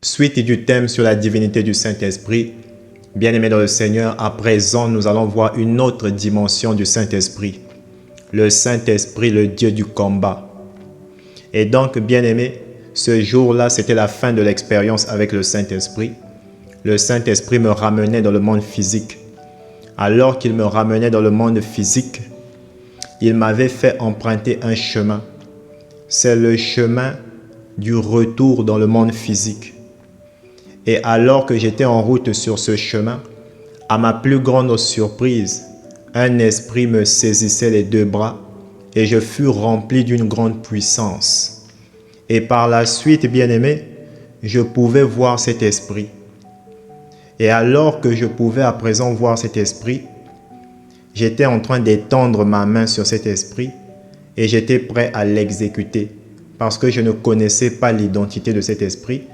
Suite du thème sur la divinité du Saint-Esprit. Bien-aimés dans le Seigneur, à présent, nous allons voir une autre dimension du Saint-Esprit. Le Saint-Esprit, le Dieu du combat. Et donc, bien-aimés, ce jour-là, c'était la fin de l'expérience avec le Saint-Esprit. Le Saint-Esprit me ramenait dans le monde physique. Alors qu'il me ramenait dans le monde physique, il m'avait fait emprunter un chemin. C'est le chemin du retour dans le monde physique. Et alors que j'étais en route sur ce chemin, à ma plus grande surprise, un esprit me saisissait les deux bras et je fus rempli d'une grande puissance. Et par la suite, bien-aimé, je pouvais voir cet esprit. Et alors que je pouvais à présent voir cet esprit, j'étais en train d'étendre ma main sur cet esprit et j'étais prêt à l'exécuter parce que je ne connaissais pas l'identité de cet esprit.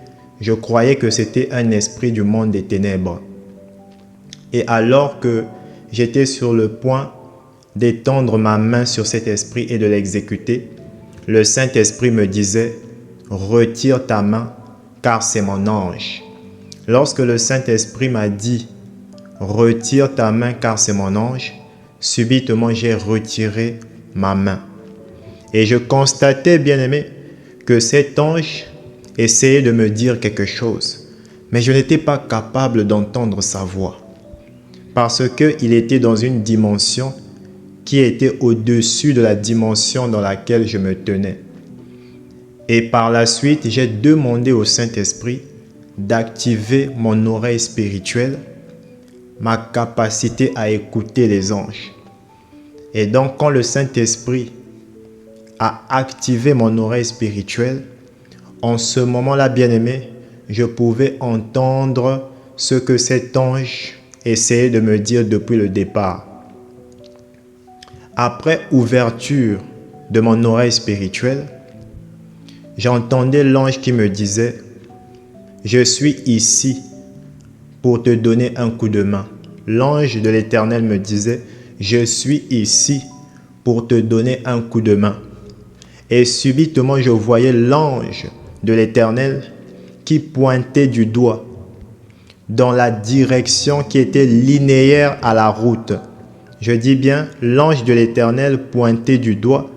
Je croyais que c'était un esprit du monde des ténèbres. Et alors que j'étais sur le point d'étendre ma main sur cet esprit et de l'exécuter, le Saint-Esprit me disait « Retire ta main, car c'est mon ange. » Lorsque le Saint-Esprit m'a dit « Retire ta main, car c'est mon ange », subitement j'ai retiré ma main. Et je constatais, bien-aimé, que cet ange essayait de me dire quelque chose, mais je n'étais pas capable d'entendre sa voix, parce qu'il était dans une dimension qui était au-dessus de la dimension dans laquelle je me tenais. Et par la suite, j'ai demandé au Saint-Esprit d'activer mon oreille spirituelle, ma capacité à écouter les anges. Et donc, quand le Saint-Esprit a activé mon oreille spirituelle, en ce moment-là, bien-aimé, je pouvais entendre ce que cet ange essayait de me dire depuis le départ. Après ouverture de mon oreille spirituelle, j'entendais l'ange qui me disait « Je suis ici pour te donner un coup de main. » L'ange de l'Éternel me disait « Je suis ici pour te donner un coup de main. » Et subitement, je voyais l'ange de l'Éternel qui pointait du doigt dans la direction qui était linéaire à la route. Je dis bien, l'ange de l'Éternel pointait du doigt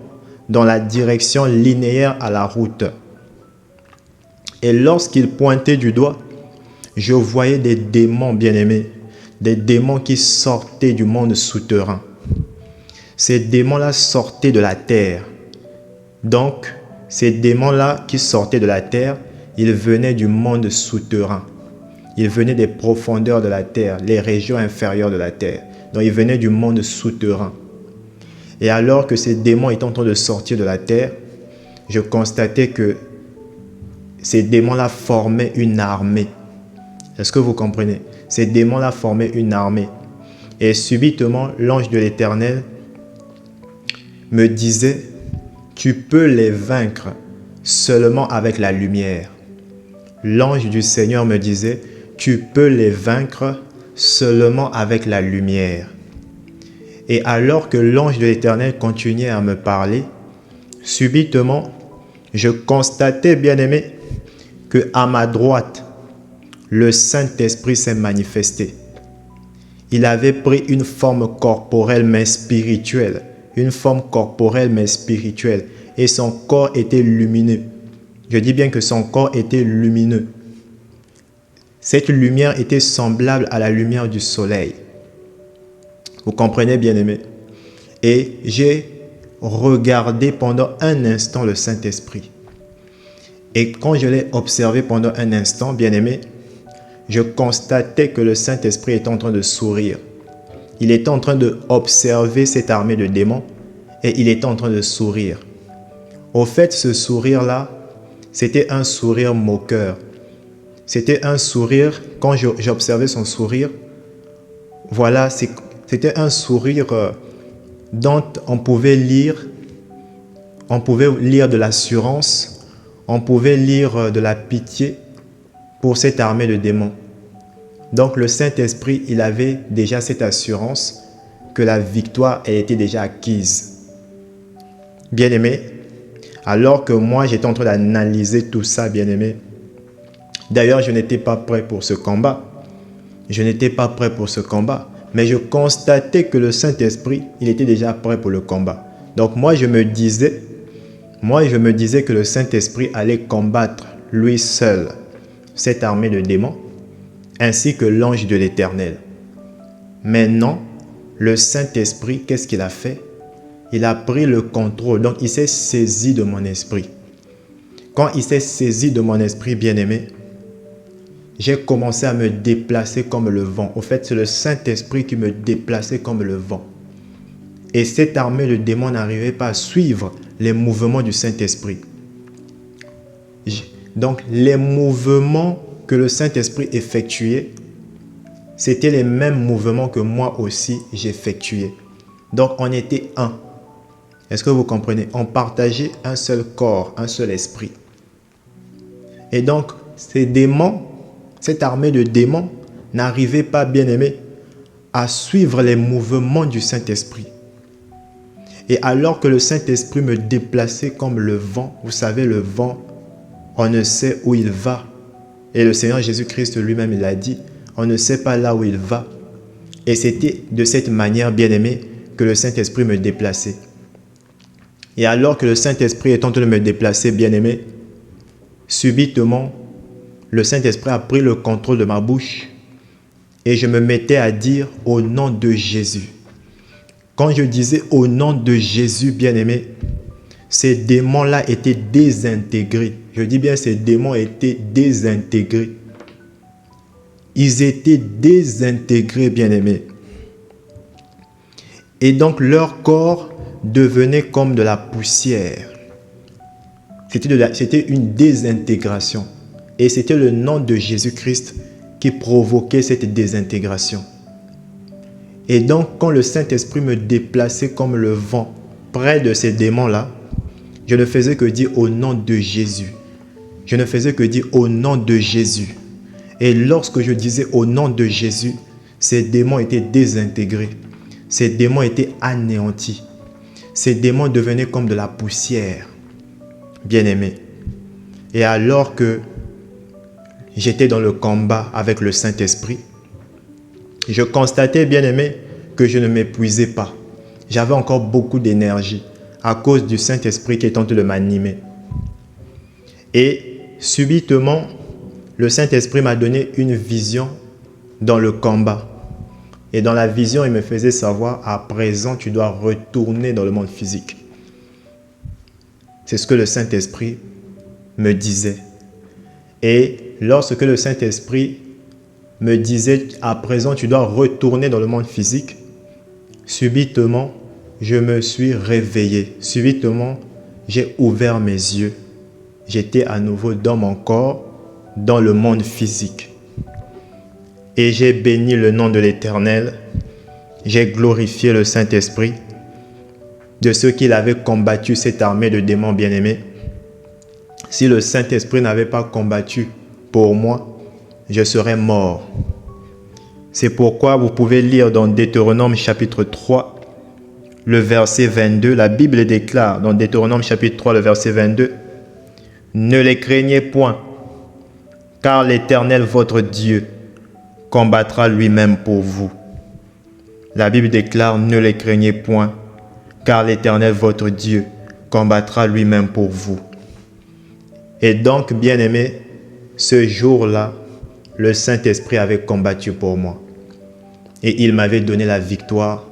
dans la direction linéaire à la route. Et lorsqu'il pointait du doigt, je voyais des démons bien-aimés, des démons qui sortaient du monde souterrain. Ces démons-là sortaient de la terre. Donc, ces démons-là qui sortaient de la terre, ils venaient du monde souterrain. Ils venaient des profondeurs de la terre, les régions inférieures de la terre. Donc, ils venaient du monde souterrain. Et alors que ces démons étaient en train de sortir de la terre, je constatais que ces démons-là formaient une armée. Est-ce que vous comprenez? Ces démons-là formaient une armée. Et subitement, l'ange de l'Éternel me disait « Tu peux les vaincre seulement avec la lumière. » L'ange du Seigneur me disait « Tu peux les vaincre seulement avec la lumière. » Et alors que l'ange de l'Éternel continuait à me parler, subitement, je constatais, bien-aimé, qu'à ma droite, le Saint-Esprit s'est manifesté. Il avait pris une forme corporelle mais spirituelle. Une forme corporelle mais spirituelle. Et son corps était lumineux. Je dis bien que son corps était lumineux. Cette lumière était semblable à la lumière du soleil. Vous comprenez, bien-aimé? Et j'ai regardé pendant un instant le Saint-Esprit. Et quand je l'ai observé pendant un instant, bien-aimé, je constatais que le Saint-Esprit était en train de sourire. Il était en train d'observer cette armée de démons et il était en train de sourire. Au fait, ce sourire-là, c'était un sourire moqueur. C'était un sourire, quand j'observais son sourire, voilà, c'était un sourire dont on pouvait lire de l'assurance, on pouvait lire de la pitié pour cette armée de démons. Donc le Saint-Esprit, il avait déjà cette assurance que la victoire elle était déjà acquise. Bien-aimé, alors que moi j'étais en train d'analyser tout ça, bien-aimé, D'ailleurs, je n'étais pas prêt pour ce combat. Je n'étais pas prêt pour ce combat. Mais je constatais que le Saint-Esprit, il était déjà prêt pour le combat. Donc moi, je me disais que le Saint-Esprit allait combattre lui seul cette armée de démons, ainsi que l'ange de l'Éternel. Mais non, le Saint-Esprit, qu'est-ce qu'il a fait? Il a pris le contrôle. Donc, il s'est saisi de mon esprit. Quand il s'est saisi de mon esprit, bien-aimé, j'ai commencé à me déplacer comme le vent. Au fait, c'est le Saint-Esprit qui me déplaçait comme le vent. Et cette armée de démons n'arrivait pas à suivre les mouvements du Saint-Esprit. Donc, les mouvements que le Saint-Esprit effectuait, c'était les mêmes mouvements que moi aussi j'effectuais. Donc, on était un. Est-ce que vous comprenez? On partageait un seul corps, un seul esprit. Et donc, ces démons, cette armée de démons n'arrivait pas, bien-aimé, à suivre les mouvements du Saint-Esprit. Et alors que le Saint-Esprit me déplaçait comme le vent, vous savez, le vent, on ne sait où il va. Et le Seigneur Jésus-Christ lui-même, il a dit, on ne sait pas là où il va. Et c'était de cette manière, bien-aimé, que le Saint-Esprit me déplaçait. Et alors que le Saint-Esprit est en train de me déplacer, bien-aimé, subitement, le Saint-Esprit a pris le contrôle de ma bouche et je me mettais à dire au nom de Jésus. Quand je disais au nom de Jésus, bien-aimé, ces démons-là étaient désintégrés. Je dis bien, ces démons étaient désintégrés. Ils étaient désintégrés, bien-aimés. Et donc, leur corps devenait comme de la poussière. C'était une désintégration. Et c'était le nom de Jésus-Christ qui provoquait cette désintégration. Et donc, quand le Saint-Esprit me déplaçait comme le vent près de ces démons-là, je ne faisais que dire au nom de Jésus. Je ne faisais que dire au nom de Jésus. Et lorsque je disais au nom de Jésus, ces démons étaient désintégrés. Ces démons étaient anéantis. Ces démons devenaient comme de la poussière. Bien-aimés. Et alors que j'étais dans le combat avec le Saint-Esprit, je constatais, bien-aimé, que je ne m'épuisais pas. J'avais encore beaucoup d'énergie à cause du Saint-Esprit qui est en train de m'animer. Et subitement, le Saint-Esprit m'a donné une vision dans le combat. Et dans la vision, il me faisait savoir, à présent, tu dois retourner dans le monde physique. C'est ce que le Saint-Esprit me disait. Et lorsque le Saint-Esprit me disait, à présent, tu dois retourner dans le monde physique, subitement, je me suis réveillé. Subitement, j'ai ouvert mes yeux. J'étais à nouveau dans mon corps, dans le monde physique. Et j'ai béni le nom de l'Éternel. J'ai glorifié le Saint-Esprit de ceux qu'il avait combattu cette armée de démons bien-aimés. Si le Saint-Esprit n'avait pas combattu pour moi, je serais mort. C'est pourquoi vous pouvez lire dans Deutéronome chapitre 3, le verset 22. La Bible déclare dans Deutéronome chapitre 3, le verset 22, « Ne les craignez point, car l'Éternel votre Dieu combattra lui-même pour vous. » La Bible déclare, « Ne les craignez point, car l'Éternel votre Dieu combattra lui-même pour vous. » Et donc, bien-aimé, ce jour-là, le Saint-Esprit avait combattu pour moi. Et il m'avait donné la victoire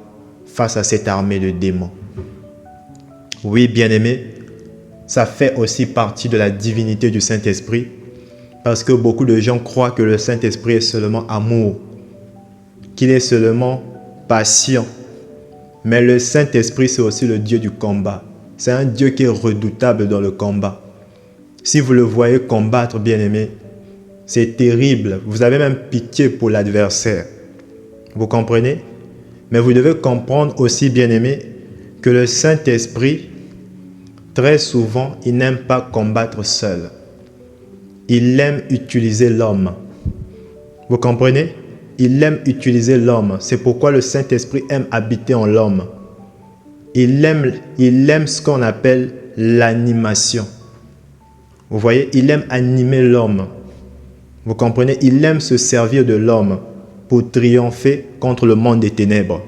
face à cette armée de démons. Oui, bien-aimé, ça fait aussi partie de la divinité du Saint-Esprit, parce que beaucoup de gens croient que le Saint-Esprit est seulement amour, qu'il est seulement patient. Mais le Saint-Esprit, c'est aussi le Dieu du combat. C'est un Dieu qui est redoutable dans le combat. Si vous le voyez combattre, bien-aimé, c'est terrible. Vous avez même pitié pour l'adversaire. Vous comprenez? Mais vous devez comprendre aussi, bien-aimé, que le Saint-Esprit, très souvent, il n'aime pas combattre seul. Il aime utiliser l'homme. Vous comprenez? Il aime utiliser l'homme. C'est pourquoi le Saint-Esprit aime habiter en l'homme. Il aime ce qu'on appelle l'animation. Vous voyez, il aime animer l'homme. Vous comprenez? Il aime se servir de l'homme pour triompher contre le monde des ténèbres.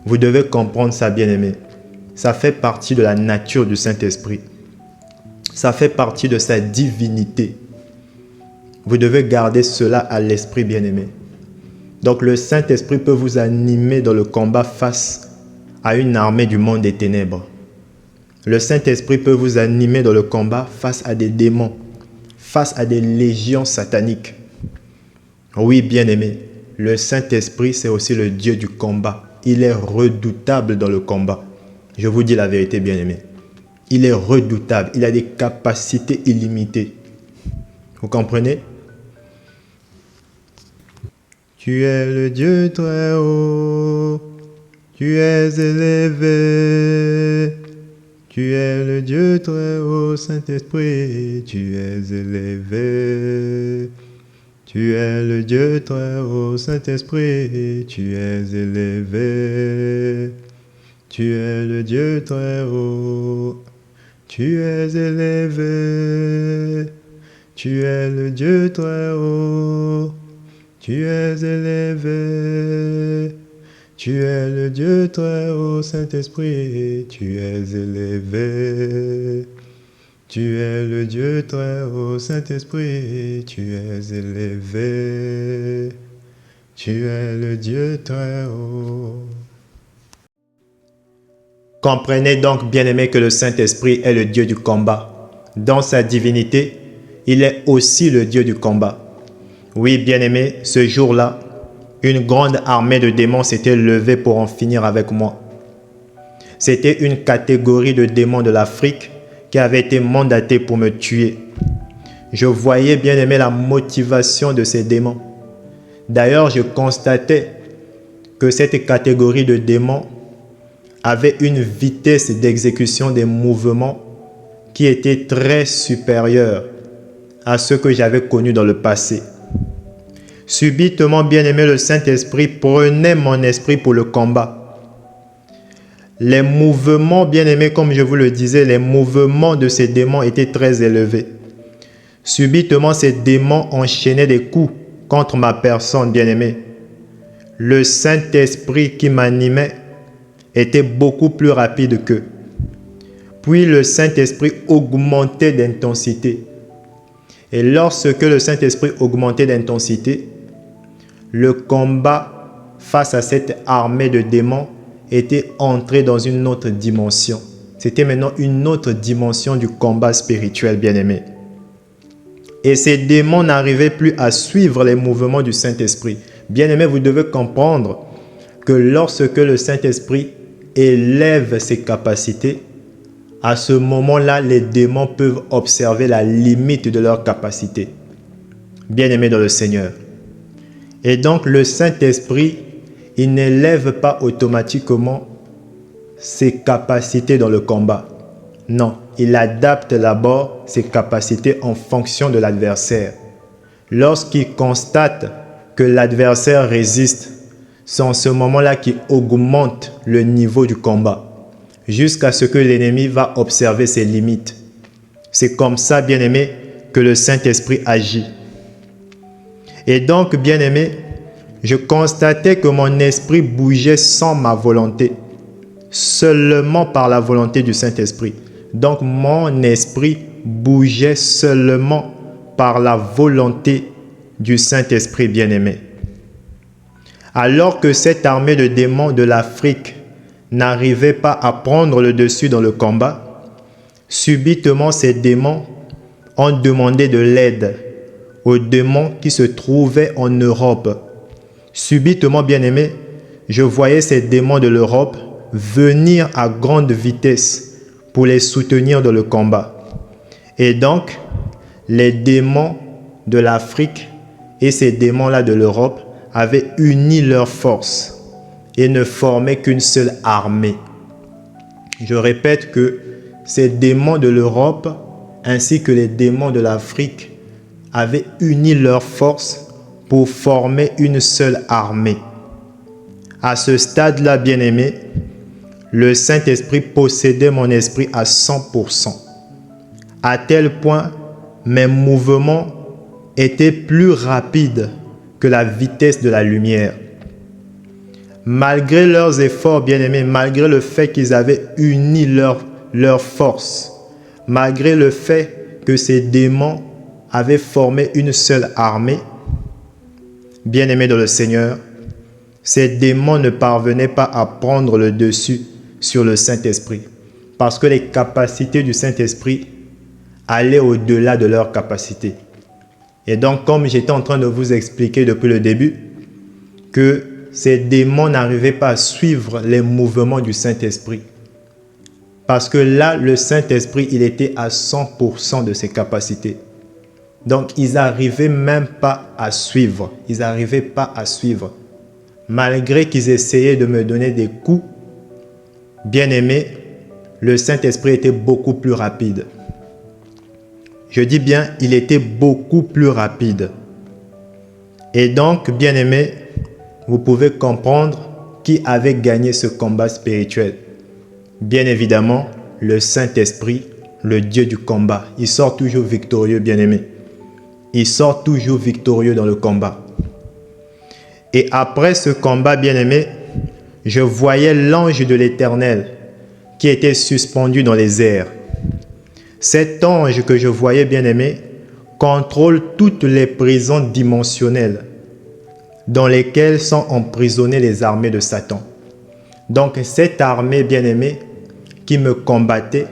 Vous devez comprendre ça, bien-aimé. Ça fait partie de la nature du Saint-Esprit. Ça fait partie de sa divinité. Vous devez garder cela à l'esprit, bien-aimé. Donc le Saint-Esprit peut vous animer dans le combat face à une armée du monde des ténèbres. Le Saint-Esprit peut vous animer dans le combat face à des démons, face à des légions sataniques. Oui, bien-aimé, le Saint-Esprit, c'est aussi le Dieu du combat. Il est redoutable dans le combat. Je vous dis la vérité, bien-aimé. Il est redoutable. Il a des capacités illimitées. Vous comprenez? Tu es le Dieu très haut. Tu es élevé. Tu es le Dieu très haut, Saint-Esprit. Tu es élevé. Tu es le Dieu très haut, Saint-Esprit. Tu es élevé. Tu es le Dieu très haut. Tu es élevé. Tu es le Dieu très haut. Tu es élevé. Tu es le Dieu très haut, Saint-Esprit. Tu es élevé. Tu es le Dieu très haut, Saint-Esprit. Tu es élevé. Tu es le Dieu très haut. Comprenez donc, bien-aimés, que le Saint-Esprit est le Dieu du combat. Dans sa divinité, il est aussi le Dieu du combat. Oui, bien-aimés, ce jour-là, une grande armée de démons s'était levée pour en finir avec moi. C'était une catégorie de démons de l'Afrique qui avait été mandatée pour me tuer. Je voyais, bien-aimés, la motivation de ces démons. D'ailleurs, je constatais que cette catégorie de démons avait une vitesse d'exécution des mouvements qui était très supérieure à ce que j'avais connu dans le passé. Subitement, bien-aimé, le Saint-Esprit prenait mon esprit pour le combat. Les mouvements, bien-aimés, comme je vous le disais, les mouvements de ces démons étaient très élevés. Subitement, ces démons enchaînaient des coups contre ma personne, bien-aimé. Le Saint-Esprit qui m'animait était beaucoup plus rapide qu'eux. Puis le Saint-Esprit augmentait d'intensité. Et lorsque le Saint-Esprit augmentait d'intensité, le combat face à cette armée de démons était entré dans une autre dimension. C'était maintenant une autre dimension du combat spirituel, bien-aimé. Et ces démons n'arrivaient plus à suivre les mouvements du Saint-Esprit. Bien-aimé, vous devez comprendre que lorsque le Saint-Esprit élève ses capacités, à ce moment-là, les démons peuvent observer la limite de leurs capacités. Bien-aimés dans le Seigneur. Et donc, le Saint-Esprit, il n'élève pas automatiquement ses capacités dans le combat. Non, il adapte d'abord ses capacités en fonction de l'adversaire. Lorsqu'il constate que l'adversaire résiste, c'est en ce moment-là qu'il augmente le niveau du combat jusqu'à ce que l'ennemi va observer ses limites. C'est comme ça, bien-aimé, que le Saint-Esprit agit. Et donc, bien-aimé, je constatais que mon esprit bougeait sans ma volonté, seulement par la volonté du Saint-Esprit. Donc, mon esprit bougeait seulement par la volonté du Saint-Esprit, bien-aimé. Alors que cette armée de démons de l'Afrique n'arrivait pas à prendre le dessus dans le combat, subitement ces démons ont demandé de l'aide aux démons qui se trouvaient en Europe. Subitement, bien-aimé, je voyais ces démons de l'Europe venir à grande vitesse pour les soutenir dans le combat. Et donc, les démons de l'Afrique et ces démons-là de l'Europe avaient uni leurs forces et ne formaient qu'une seule armée. Je répète que ces démons de l'Europe ainsi que les démons de l'Afrique avaient uni leurs forces pour former une seule armée. À ce stade-là, bien-aimé, le Saint-Esprit possédait mon esprit à 100%. À tel point, mes mouvements était plus rapide que la vitesse de la lumière. Malgré leurs efforts, bien-aimés, malgré le fait qu'ils avaient uni leur force, malgré le fait que ces démons avaient formé une seule armée, bien-aimés dans le Seigneur, ces démons ne parvenaient pas à prendre le dessus sur le Saint-Esprit, parce que les capacités du Saint-Esprit allaient au-delà de leurs capacités. Et donc, comme j'étais en train de vous expliquer depuis le début, que ces démons n'arrivaient pas à suivre les mouvements du Saint-Esprit. Parce que là, le Saint-Esprit, il était à 100% de ses capacités. Donc, ils n'arrivaient même pas à suivre. Ils n'arrivaient pas à suivre. Malgré qu'ils essayaient de me donner des coups, bien aimé, le Saint-Esprit était beaucoup plus rapide. Je dis bien, il était beaucoup plus rapide. Et donc, bien aimé, vous pouvez comprendre qui avait gagné ce combat spirituel. Bien évidemment, le Saint-Esprit, le Dieu du combat. Il sort toujours victorieux, bien aimé. Il sort toujours victorieux dans le combat. Et après ce combat, bien aimé, je voyais l'ange de l'Éternel qui était suspendu dans les airs. Cet ange que je voyais, bien aimé, contrôle toutes les prisons dimensionnelles dans lesquelles sont emprisonnées les armées de Satan. Donc cette armée, bien aimée, qui me combattait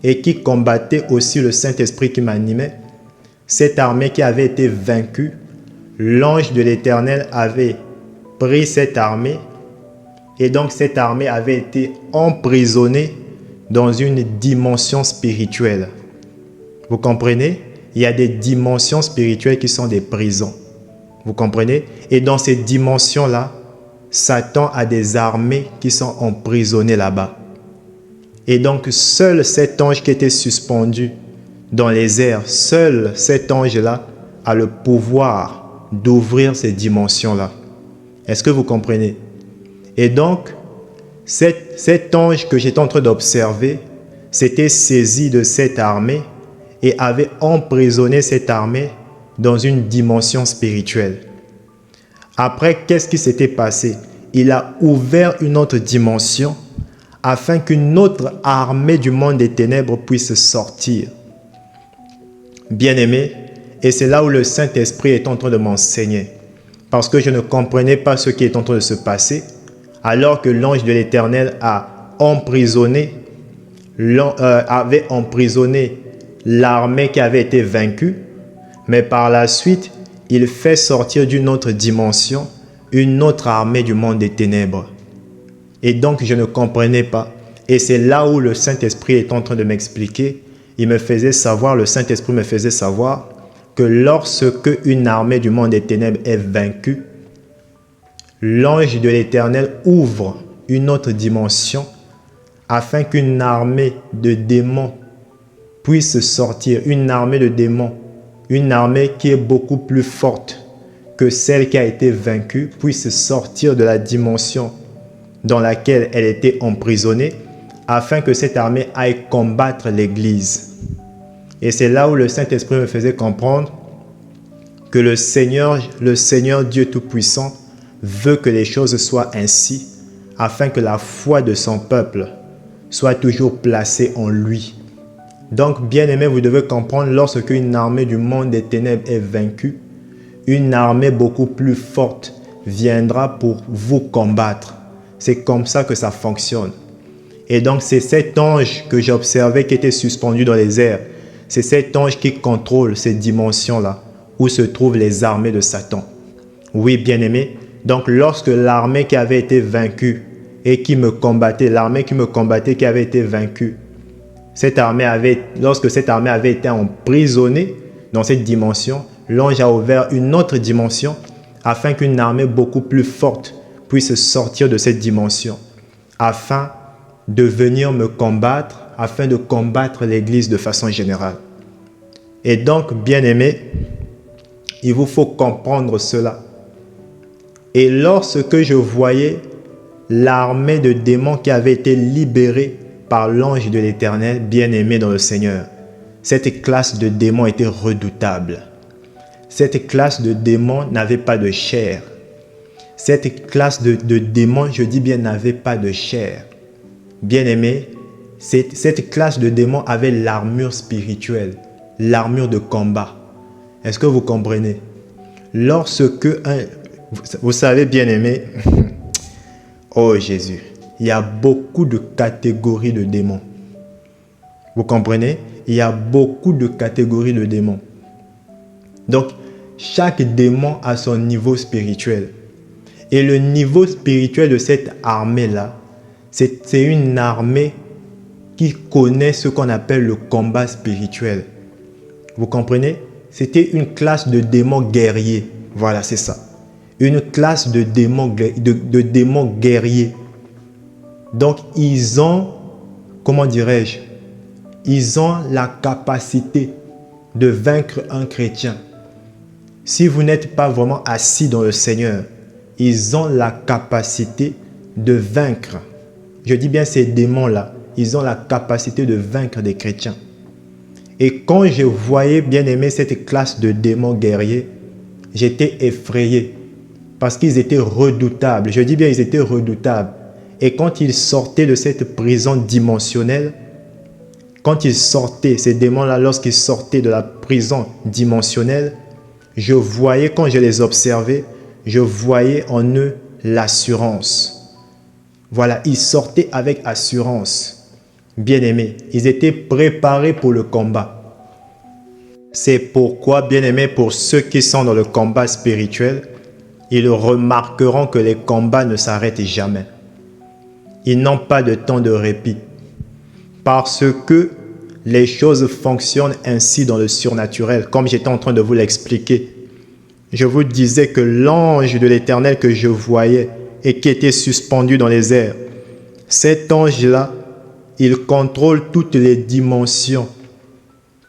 et qui combattait aussi le Saint-Esprit qui m'animait, cette armée qui avait été vaincue, l'ange de l'Éternel avait pris cette armée et donc cette armée avait été emprisonnée dans une dimension spirituelle. Vous comprenez? Il y a des dimensions spirituelles qui sont des prisons. Vous comprenez? Et dans ces dimensions-là, Satan a des armées qui sont emprisonnées là-bas. Et donc, seul cet ange qui était suspendu dans les airs, seul cet ange-là a le pouvoir d'ouvrir ces dimensions-là. Est-ce que vous comprenez? Et donc, cet ange que j'étais en train d'observer s'était saisi de cette armée et avait emprisonné cette armée dans une dimension spirituelle. Après, qu'est-ce qui s'était passé? Il a ouvert une autre dimension afin qu'une autre armée du monde des ténèbres puisse sortir. Bien-aimé, et c'est là où le Saint-Esprit est en train de m'enseigner. Parce que je ne comprenais pas ce qui est en train de se passer, alors que l'ange de l'Éternel avait emprisonné l'armée qui avait été vaincue, mais par la suite, il fait sortir d'une autre dimension une autre armée du monde des ténèbres. Et donc, je ne comprenais pas. Et c'est là où le Saint-Esprit est en train de m'expliquer. Il me faisait savoir, le Saint-Esprit me faisait savoir que lorsque une armée du monde des ténèbres est vaincue, l'ange de l'Éternel ouvre une autre dimension afin qu'une armée de démons puisse sortir, une armée de démons, une armée qui est beaucoup plus forte que celle qui a été vaincue, puisse sortir de la dimension dans laquelle elle était emprisonnée, afin que cette armée aille combattre l'Église. Et c'est là où le Saint-Esprit me faisait comprendre que le Seigneur Dieu Tout-Puissant veut que les choses soient ainsi, afin que la foi de son peuple soit toujours placée en lui. Donc, bien-aimés, vous devez comprendre, lorsque une armée du monde des ténèbres est vaincue, une armée beaucoup plus forte viendra pour vous combattre. C'est comme ça que ça fonctionne. Et donc, c'est cet ange que j'observais qui était suspendu dans les airs. C'est cet ange qui contrôle ces dimensions-là, où se trouvent les armées de Satan. Oui, bien-aimés. Donc, lorsque l'armée qui avait été vaincue et qui me combattait, l'armée qui me combattait, qui avait été vaincue, lorsque cette armée avait été emprisonnée dans cette dimension, l'ange a ouvert une autre dimension afin qu'une armée beaucoup plus forte puisse sortir de cette dimension, afin de venir me combattre, afin de combattre l'Église de façon générale. Et donc, bien-aimés, il vous faut comprendre cela. Et lorsque je voyais l'armée de démons qui avait été libérée par l'ange de l'Éternel, bien-aimé dans le Seigneur, cette classe de démons était redoutable. cette classe de démons n'avait pas de chair. Cette classe de démons, je dis bien, n'avait pas de chair. Bien-aimé, cette classe de démons avait l'armure spirituelle, l'armure de combat. Est-ce que vous comprenez? Lorsque vous savez, bien-aimé, oh Jésus, il y a beaucoup de catégories de démons. Vous comprenez? Il y a beaucoup de catégories de démons. Donc, chaque démon a son niveau spirituel. Et le niveau spirituel de cette armée-là, c'est une armée qui connaît ce qu'on appelle le combat spirituel. Vous comprenez? C'était une classe de démons guerriers. Voilà, c'est ça. Une classe de démons guerriers. Donc, ils ont, comment dirais-je, ils ont la capacité de vaincre un chrétien. Si vous n'êtes pas vraiment assis dans le Seigneur, ils ont la capacité de vaincre. Je dis bien ces démons-là, ils ont la capacité de vaincre des chrétiens. Et quand je voyais, bien aimé, cette classe de démons guerriers, j'étais effrayé parce qu'ils étaient redoutables. Je dis bien, ils étaient redoutables. Et quand ils sortaient de cette prison dimensionnelle, quand ils sortaient, ces démons-là, lorsqu'ils sortaient de la prison dimensionnelle, je voyais, quand je les observais, je voyais en eux l'assurance. Voilà, ils sortaient avec assurance. Bien-aimés, ils étaient préparés pour le combat. C'est pourquoi, bien-aimés, pour ceux qui sont dans le combat spirituel, ils remarqueront que les combats ne s'arrêtent jamais. Ils n'ont pas de temps de répit. Parce que les choses fonctionnent ainsi dans le surnaturel, comme j'étais en train de vous l'expliquer. Je vous disais que l'ange de l'Éternel que je voyais et qui était suspendu dans les airs, cet ange-là, il contrôle toutes les dimensions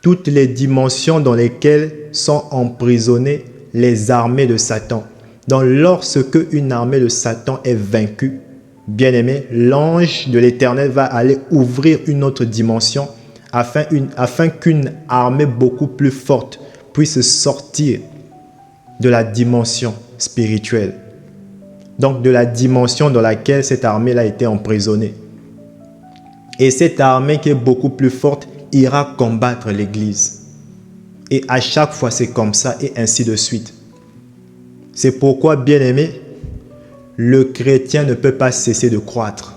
dans lesquelles sont emprisonnées les armées de Satan. Donc lorsque une armée de Satan est vaincue, bien-aimé, l'ange de l'Éternel va aller ouvrir une autre dimension afin qu'une armée beaucoup plus forte puisse sortir de la dimension spirituelle. Donc de la dimension dans laquelle cette armée-là était emprisonnée. Et cette armée qui est beaucoup plus forte ira combattre l'Église. Et à chaque fois c'est comme ça et ainsi de suite. C'est pourquoi, bien-aimé, le chrétien ne peut pas cesser de croître.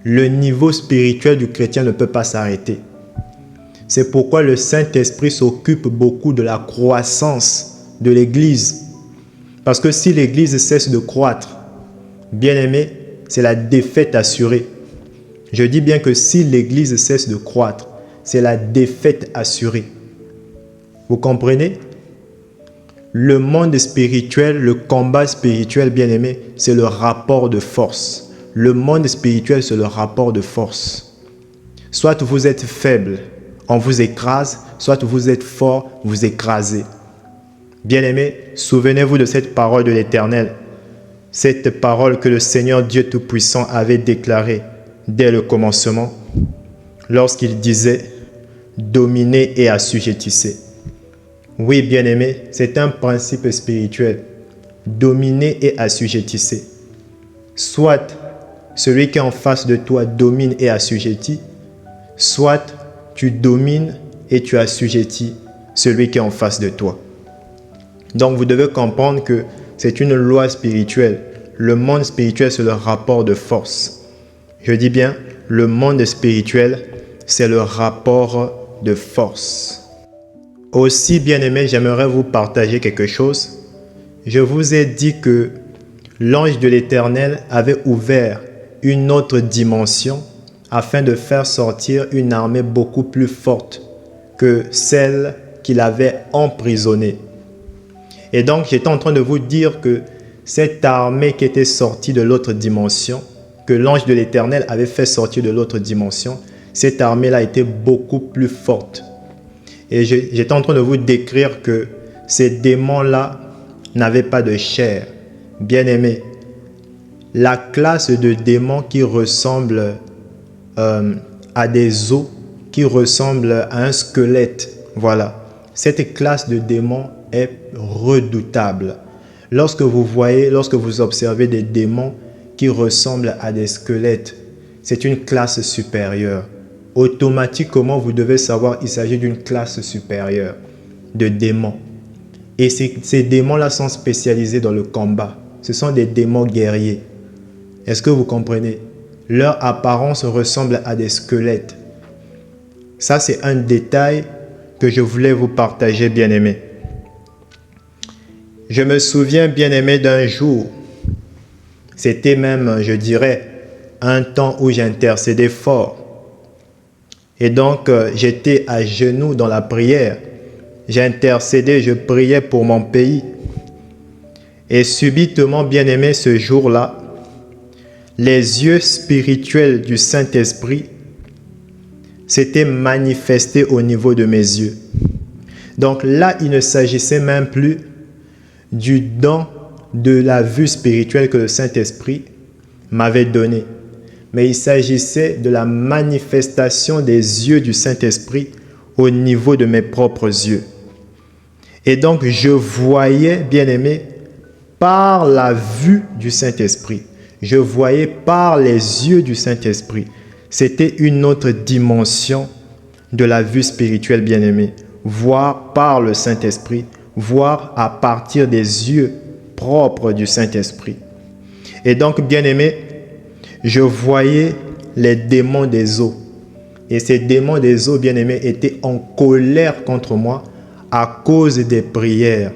Le niveau spirituel du chrétien ne peut pas s'arrêter. C'est pourquoi le Saint-Esprit s'occupe beaucoup de la croissance de l'Église. Parce que si l'Église cesse de croître, bien-aimé, c'est la défaite assurée. Je dis bien que si l'Église cesse de croître, c'est la défaite assurée. Vous comprenez? Le monde spirituel, le combat spirituel, bien-aimé, c'est le rapport de force. Le monde spirituel, c'est le rapport de force. Soit vous êtes faible, on vous écrase, soit vous êtes fort, vous écrasez. Bien-aimés, souvenez-vous de cette parole de l'Éternel. Cette parole que le Seigneur Dieu Tout-Puissant avait déclarée dès le commencement, lorsqu'il disait « Dominez et assujettissez ». Oui, bien-aimés, c'est un principe spirituel. Dominez et assujettissez. Soit celui qui est en face de toi domine et assujettit, soit tu domines et tu assujettis celui qui est en face de toi. Donc vous devez comprendre que c'est une loi spirituelle. Le monde spirituel, c'est le rapport de force. Je dis bien, le monde spirituel, c'est le rapport de force. Aussi, bien-aimés, j'aimerais vous partager quelque chose. Je vous ai dit que l'ange de l'Éternel avait ouvert une autre dimension afin de faire sortir une armée beaucoup plus forte que celle qu'il avait emprisonnée. Et donc, j'étais en train de vous dire que cette armée qui était sortie de l'autre dimension, que l'ange de l'Éternel avait fait sortir de l'autre dimension, cette armée-là était beaucoup plus forte. Et j'étais en train de vous décrire que ces démons-là n'avaient pas de chair. Bien-aimés, la classe de démons qui ressemble à des os, qui ressemble à un squelette, voilà. Cette classe de démons est redoutable. Lorsque vous observez des démons qui ressemblent à des squelettes, c'est une classe supérieure. Automatiquement, vous devez savoir qu'il s'agit d'une classe supérieure de démons. Et ces démons-là sont spécialisés dans le combat. Ce sont des démons guerriers. Est-ce que vous comprenez? Leur apparence ressemble à des squelettes. Ça, c'est un détail que je voulais vous partager, bien-aimés. Je me souviens, bien-aimés, d'un jour. C'était même, je dirais, un temps où j'intercédais fort. Et donc, j'étais à genoux dans la prière. J'intercédais, je priais pour mon pays. Et subitement, bien-aimé, ce jour-là, les yeux spirituels du Saint-Esprit s'étaient manifestés au niveau de mes yeux. Donc là, il ne s'agissait même plus du don de la vue spirituelle que le Saint-Esprit m'avait donné. Mais il s'agissait de la manifestation des yeux du Saint-Esprit au niveau de mes propres yeux. Et donc, je voyais, bien-aimé, par la vue du Saint-Esprit. Je voyais par les yeux du Saint-Esprit. C'était une autre dimension de la vue spirituelle, bien-aimé. Voir par le Saint-Esprit, voir à partir des yeux propres du Saint-Esprit. Et donc, bien-aimé, je voyais les démons des eaux. Et ces démons des eaux, bien-aimés, étaient en colère contre moi à cause des prières.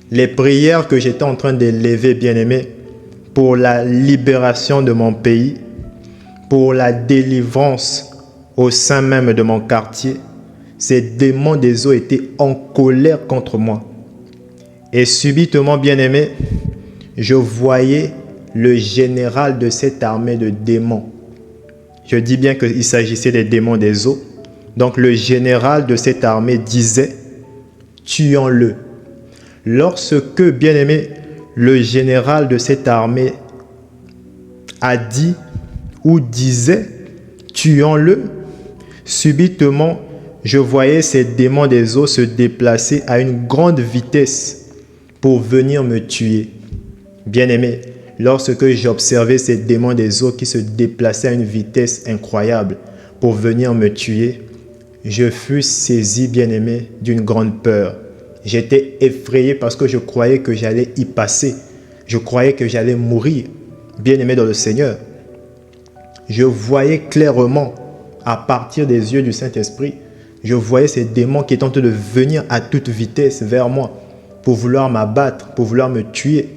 Les prières que j'étais en train d'élever, bien-aimés, pour la libération de mon pays, pour la délivrance au sein même de mon quartier, ces démons des eaux étaient en colère contre moi. Et subitement, bien-aimé, je voyais le général de cette armée de démons. Je dis bien qu'il s'agissait des démons des eaux. Donc le général de cette armée disait, tuons-le. Lorsque, bien-aimé, le général de cette armée a dit ou disait, tuons-le, subitement, je voyais ces démons des eaux se déplacer à une grande vitesse pour venir me tuer. Bien-aimé, lorsque j'observais ces démons des eaux qui se déplaçaient à une vitesse incroyable pour venir me tuer, je fus saisi, bien-aimé, d'une grande peur. J'étais effrayé parce que je croyais que j'allais y passer. Je croyais que j'allais mourir, bien-aimé dans le Seigneur. Je voyais clairement, à partir des yeux du Saint-Esprit, je voyais ces démons qui étaient en train de venir à toute vitesse vers moi pour vouloir m'abattre, pour vouloir me tuer.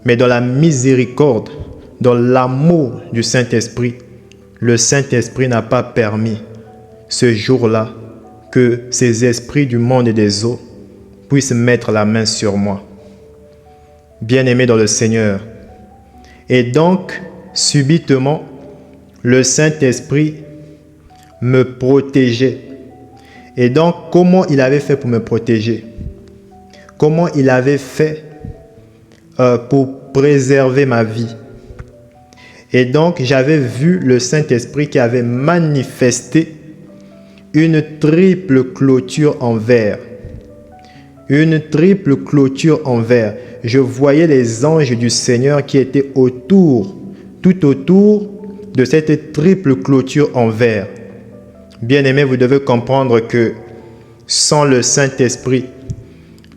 Mais dans la miséricorde, dans l'amour du Saint-Esprit, le Saint-Esprit n'a pas permis ce jour-là que ces esprits du monde et des eaux puissent mettre la main sur moi. Bien-aimé dans le Seigneur. Et donc, subitement, le Saint-Esprit me protégeait. Et donc, comment il avait fait pour me protéger? Comment il avait fait pour préserver ma vie? Et donc, j'avais vu le Saint-Esprit qui avait manifesté une triple clôture en verre. Une triple clôture en verre. Je voyais les anges du Seigneur qui étaient autour, tout autour de cette triple clôture en verre. Bien-aimés, vous devez comprendre que sans le Saint-Esprit,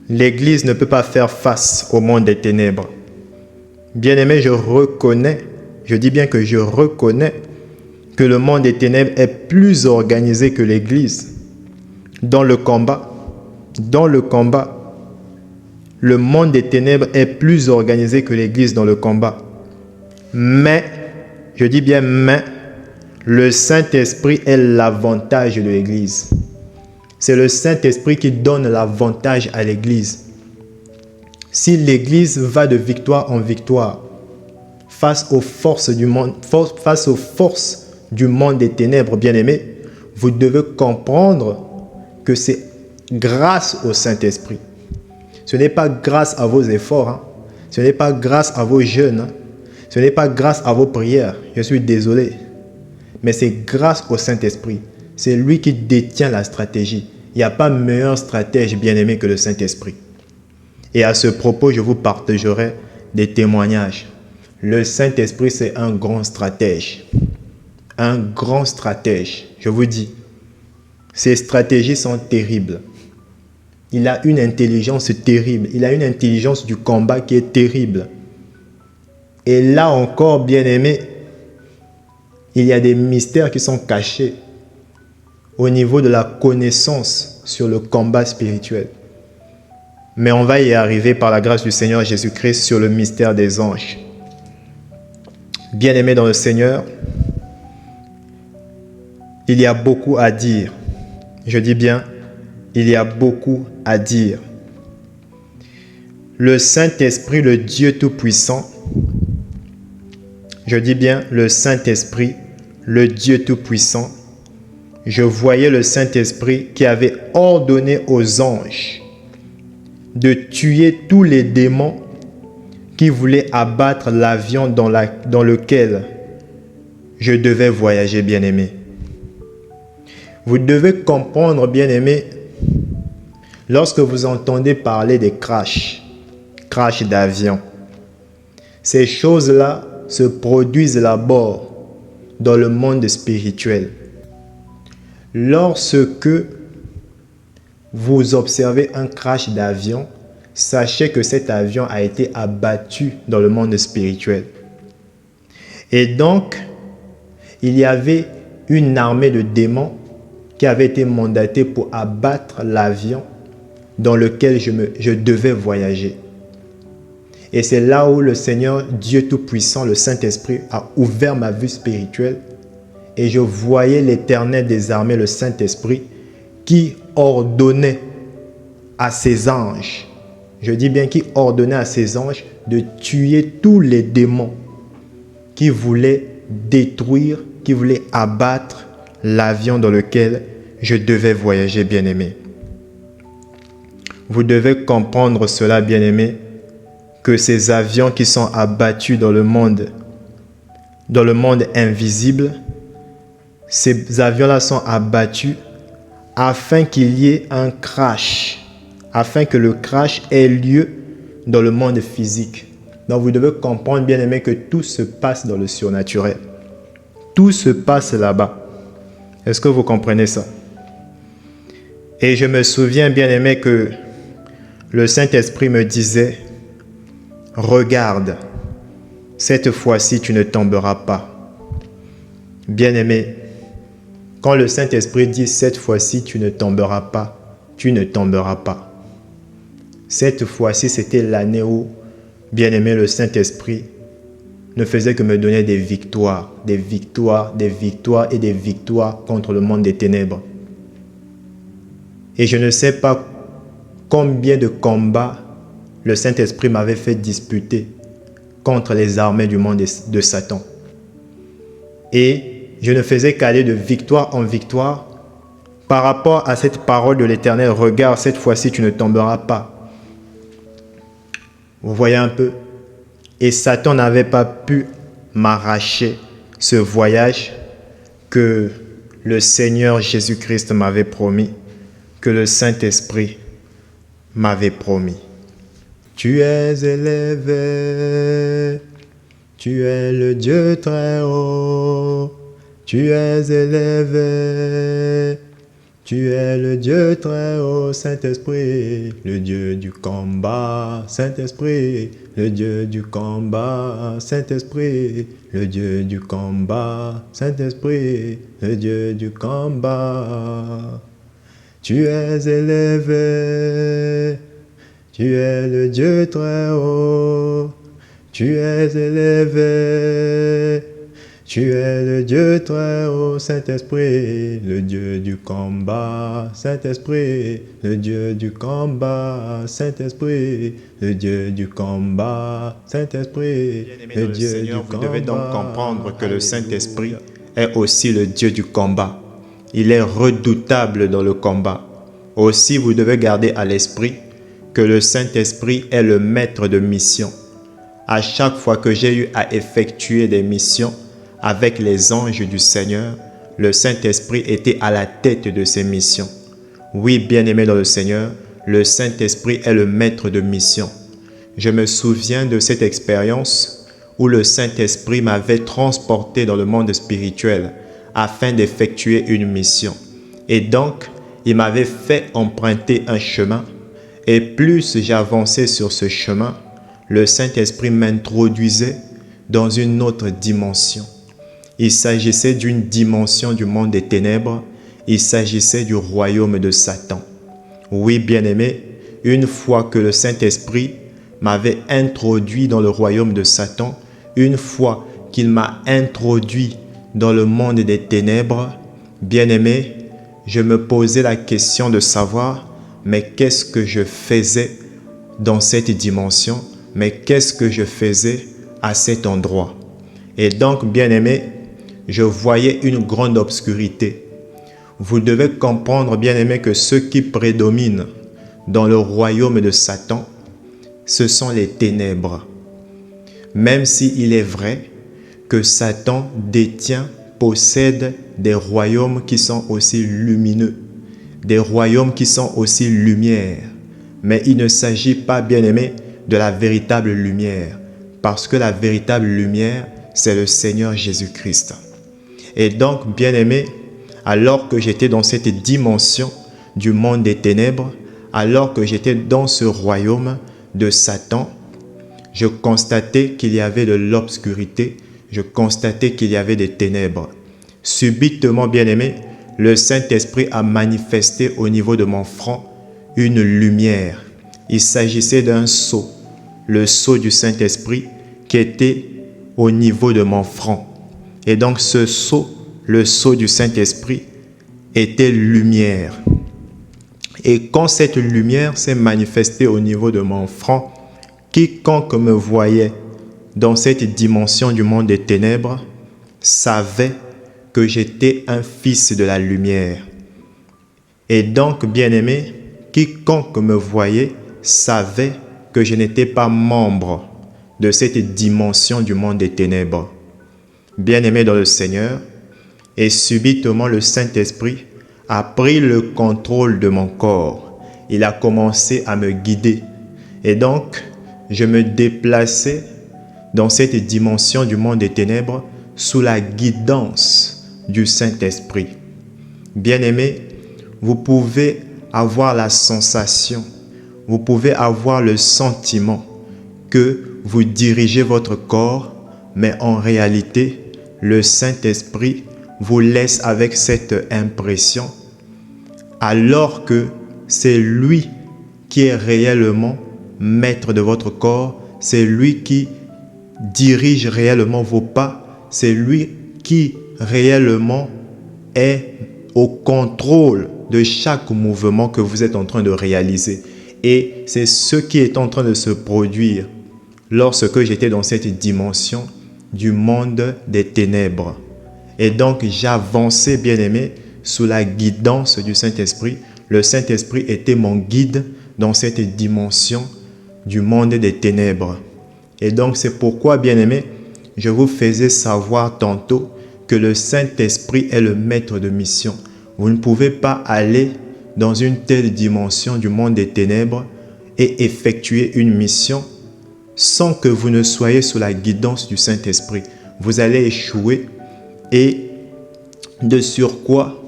l'Église ne peut pas faire face au monde des ténèbres. Bien-aimés, je reconnais, je dis bien que je reconnais que le monde des ténèbres est plus organisé que l'Église. Dans le combat, le monde des ténèbres est plus organisé que l'Église dans le combat. Mais, je dis bien mais, le Saint-Esprit est l'avantage de l'Église. C'est le Saint-Esprit qui donne l'avantage à l'Église. Si l'Église va de victoire en victoire face aux forces du monde des ténèbres, bien-aimés, vous devez comprendre que c'est grâce au Saint-Esprit. Ce n'est pas grâce à vos efforts, ce n'est pas grâce à vos jeûnes, ce n'est pas grâce à vos prières. Je suis désolé. Mais c'est grâce au Saint-Esprit. C'est lui qui détient la stratégie. Il n'y a pas meilleur stratège bien-aimé que le Saint-Esprit. Et à ce propos, je vous partagerai des témoignages. Le Saint-Esprit, c'est un grand stratège. Un grand stratège. Je vous dis, ses stratégies sont terribles. Il a une intelligence terrible. Il a une intelligence du combat qui est terrible. Et là encore, bien-aimé, il y a des mystères qui sont cachés au niveau de la connaissance sur le combat spirituel. Mais on va y arriver par la grâce du Seigneur Jésus-Christ sur le mystère des anges. Bien-aimé dans le Seigneur, il y a beaucoup à dire. Je dis bien, il y a beaucoup à dire. Le Saint-Esprit, le Dieu Tout-Puissant, je dis bien le Saint-Esprit, le Dieu Tout-Puissant, je voyais le Saint-Esprit qui avait ordonné aux anges de tuer tous les démons qui voulaient abattre l'avion dans lequel je devais voyager, bien-aimé. Vous devez comprendre, bien-aimé, lorsque vous entendez parler des crash d'avion, ces choses-là se produisent là-bas dans le monde spirituel. Lorsque vous observez un crash d'avion, sachez que cet avion a été abattu dans le monde spirituel. Et donc, il y avait une armée de démons qui avait été mandatée pour abattre l'avion dans lequel je devais voyager. Et c'est là où le Seigneur, Dieu Tout-Puissant, le Saint-Esprit, a ouvert ma vue spirituelle. Et je voyais l'Éternel des armées, le Saint-Esprit, qui ordonnait à ses anges, je dis bien qui ordonnait à ses anges de tuer tous les démons qui voulaient détruire, qui voulaient abattre l'avion dans lequel je devais voyager, bien-aimé. Vous devez comprendre cela, bien-aimé, que ces avions qui sont abattus dans le monde invisible, ces avions-là sont abattus afin qu'il y ait un crash, afin que le crash ait lieu dans le monde physique. Donc vous devez comprendre, bien-aimé, que tout se passe dans le surnaturel. Tout se passe là-bas. Est-ce que vous comprenez ça? Et je me souviens, bien-aimé, que le Saint-Esprit me disait, « Regarde, cette fois-ci, tu ne tomberas pas. » Bien-aimé, quand le Saint-Esprit dit « cette fois-ci, tu ne tomberas pas », tu ne tomberas pas. Cette fois-ci, c'était l'année où, bien-aimé, le Saint-Esprit ne faisait que me donner des victoires, des victoires, des victoires et des victoires contre le monde des ténèbres. Et je ne sais pas combien de combats le Saint-Esprit m'avait fait disputer contre les armées du monde de Satan. Et je ne faisais qu'aller de victoire en victoire par rapport à cette parole de l'Éternel. Regarde, cette fois-ci, tu ne tomberas pas. Vous voyez un peu? Et Satan n'avait pas pu m'arracher ce voyage que le Seigneur Jésus-Christ m'avait promis, que le Saint-Esprit m'avait promis. Tu es élevé, tu es le Dieu très haut, tu es élevé, tu es le Dieu très haut, Saint-Esprit, le Dieu du combat, Saint-Esprit, le Dieu du combat, Saint-Esprit, le Dieu du combat, Saint-Esprit, le Dieu du combat. Tu es élevé, tu es le Dieu très haut, tu es élevé, tu es le Dieu très haut, Saint-Esprit, le Dieu du combat, Saint-Esprit, le Dieu du combat, Saint-Esprit, le Dieu du combat, Saint-Esprit, le Dieu du combat. Vous devez donc comprendre que le Saint-Esprit est aussi le Dieu du combat. Il est redoutable dans le combat. Aussi, vous devez garder à l'esprit que le Saint-Esprit est le maître de mission. À chaque fois que j'ai eu à effectuer des missions avec les anges du Seigneur, le Saint-Esprit était à la tête de ces missions. Oui, bien-aimé dans le Seigneur, le Saint-Esprit est le maître de mission. Je me souviens de cette expérience où le Saint-Esprit m'avait transporté dans le monde spirituel afin d'effectuer une mission. Et donc, il m'avait fait emprunter un chemin. Et plus j'avançais sur ce chemin, le Saint-Esprit m'introduisait dans une autre dimension. Il s'agissait d'une dimension du monde des ténèbres. Il s'agissait du royaume de Satan. Oui, bien-aimé, une fois que le Saint-Esprit m'avait introduit dans le royaume de Satan, une fois qu'il m'a introduit dans le monde des ténèbres, bien-aimé, je me posais la question de savoir, mais qu'est-ce que je faisais dans cette dimension? Mais qu'est-ce que je faisais à cet endroit? Et donc, bien-aimé, je voyais une grande obscurité. Vous devez comprendre, bien-aimé, que ce qui prédomine dans le royaume de Satan, ce sont les ténèbres. Même s'il est vrai que Satan possède des royaumes qui sont aussi lumineux, des royaumes qui sont aussi lumière. Mais il ne s'agit pas, bien-aimé, de la véritable lumière, parce que la véritable lumière, c'est le Seigneur Jésus-Christ. Et donc, bien-aimé, alors que j'étais dans cette dimension du monde des ténèbres, alors que j'étais dans ce royaume de Satan, je constatais qu'il y avait de l'obscurité, je constatais qu'il y avait des ténèbres. Subitement, bien-aimé, le Saint-Esprit a manifesté au niveau de mon front une lumière. Il s'agissait d'un sceau, le sceau du Saint-Esprit qui était au niveau de mon front. Et donc ce sceau, le sceau du Saint-Esprit, était lumière. Et quand cette lumière s'est manifestée au niveau de mon front, quiconque me voyait dans cette dimension du monde des ténèbres savait que j'étais un fils de la lumière. Et donc, bien-aimé, quiconque me voyait savait que je n'étais pas membre de cette dimension du monde des ténèbres. Bien-aimé dans le Seigneur, et subitement le Saint-Esprit a pris le contrôle de mon corps. Il a commencé à me guider. Et donc, je me déplaçais dans cette dimension du monde des ténèbres sous la guidance du Saint-Esprit. Bien-aimé, vous pouvez avoir la sensation, vous pouvez avoir le sentiment que vous dirigez votre corps, mais en réalité, le Saint-Esprit vous laisse avec cette impression, alors que c'est lui qui est réellement maître de votre corps, c'est lui qui dirige réellement vos pas, c'est lui qui réellement est au contrôle de chaque mouvement que vous êtes en train de réaliser. Et c'est ce qui est en train de se produire lorsque j'étais dans cette dimension du monde des ténèbres. Et donc j'avançais, bien-aimé, sous la guidance du Saint-Esprit. Le Saint-Esprit était mon guide dans cette dimension du monde des ténèbres. Et donc c'est pourquoi, bien-aimé, je vous faisais savoir tantôt que le Saint-Esprit est le maître de mission. Vous ne pouvez pas aller dans une telle dimension du monde des ténèbres et effectuer une mission sans que vous ne soyez sous la guidance du Saint-Esprit. Vous allez échouer et de surcroît,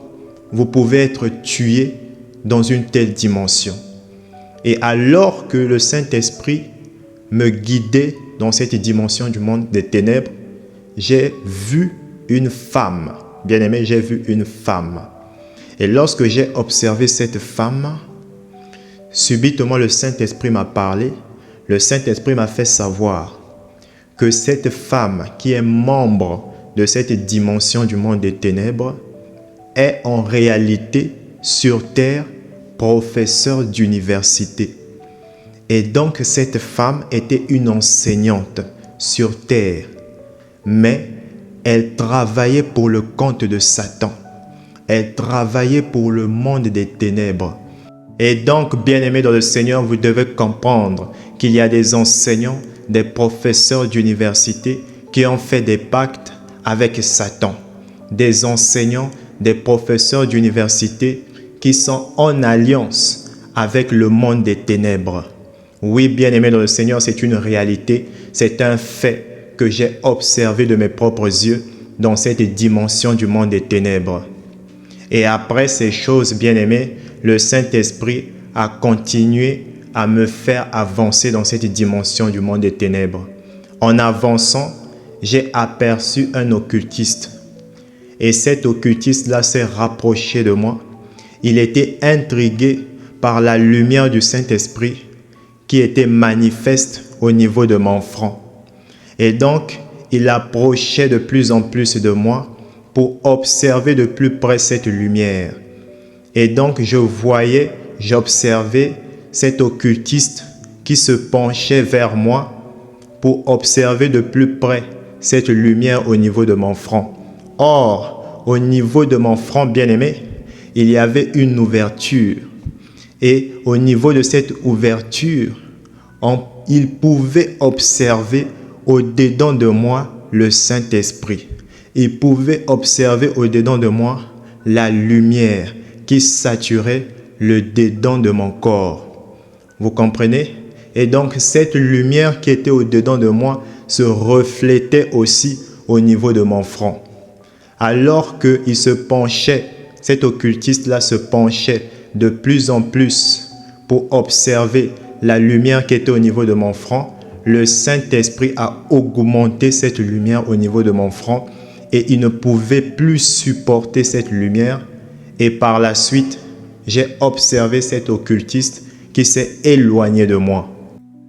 vous pouvez être tué dans une telle dimension. Et alors que le Saint-Esprit me guidait dans cette dimension du monde des ténèbres, j'ai vu une femme. Bien-aimé, j'ai vu une femme. Et lorsque j'ai observé cette femme, subitement le Saint-Esprit m'a parlé. Le Saint-Esprit m'a fait savoir que cette femme qui est membre de cette dimension du monde des ténèbres est en réalité sur terre professeur d'université. Et donc cette femme était une enseignante sur terre, mais elle travaillait pour le compte de Satan. Elle travaillait pour le monde des ténèbres. Et donc, bien-aimés dans le Seigneur, vous devez comprendre qu'il y a des enseignants, des professeurs d'université qui ont fait des pactes avec Satan. Des enseignants, des professeurs d'université qui sont en alliance avec le monde des ténèbres. Oui, bien-aimé dans le Seigneur, c'est une réalité, c'est un fait que j'ai observé de mes propres yeux dans cette dimension du monde des ténèbres. Et après ces choses, bien-aimés, le Saint-Esprit a continué à me faire avancer dans cette dimension du monde des ténèbres. En avançant, j'ai aperçu un occultiste. Et cet occultiste-là s'est rapproché de moi. Il était intrigué par la lumière du Saint-Esprit qui était manifeste au niveau de mon front. Et donc, il approchait de plus en plus de moi pour observer de plus près cette lumière. Et donc, j'observais cet occultiste qui se penchait vers moi pour observer de plus près cette lumière au niveau de mon front. Or, au niveau de mon front bien-aimé, il y avait une ouverture. Et au niveau de cette ouverture, il pouvait observer au-dedans de moi le Saint-Esprit. Il pouvait observer au-dedans de moi la lumière qui saturait le dedans de mon corps. Vous comprenez? Et donc cette lumière qui était au-dedans de moi se reflétait aussi au niveau de mon front. Alors qu'il se penchait, cet occultiste-là se penchait de plus en plus pour observer la lumière qui était au niveau de mon front, le Saint-Esprit a augmenté cette lumière au niveau de mon front et il ne pouvait plus supporter cette lumière. Et par la suite, j'ai observé cet occultiste qui s'est éloigné de moi.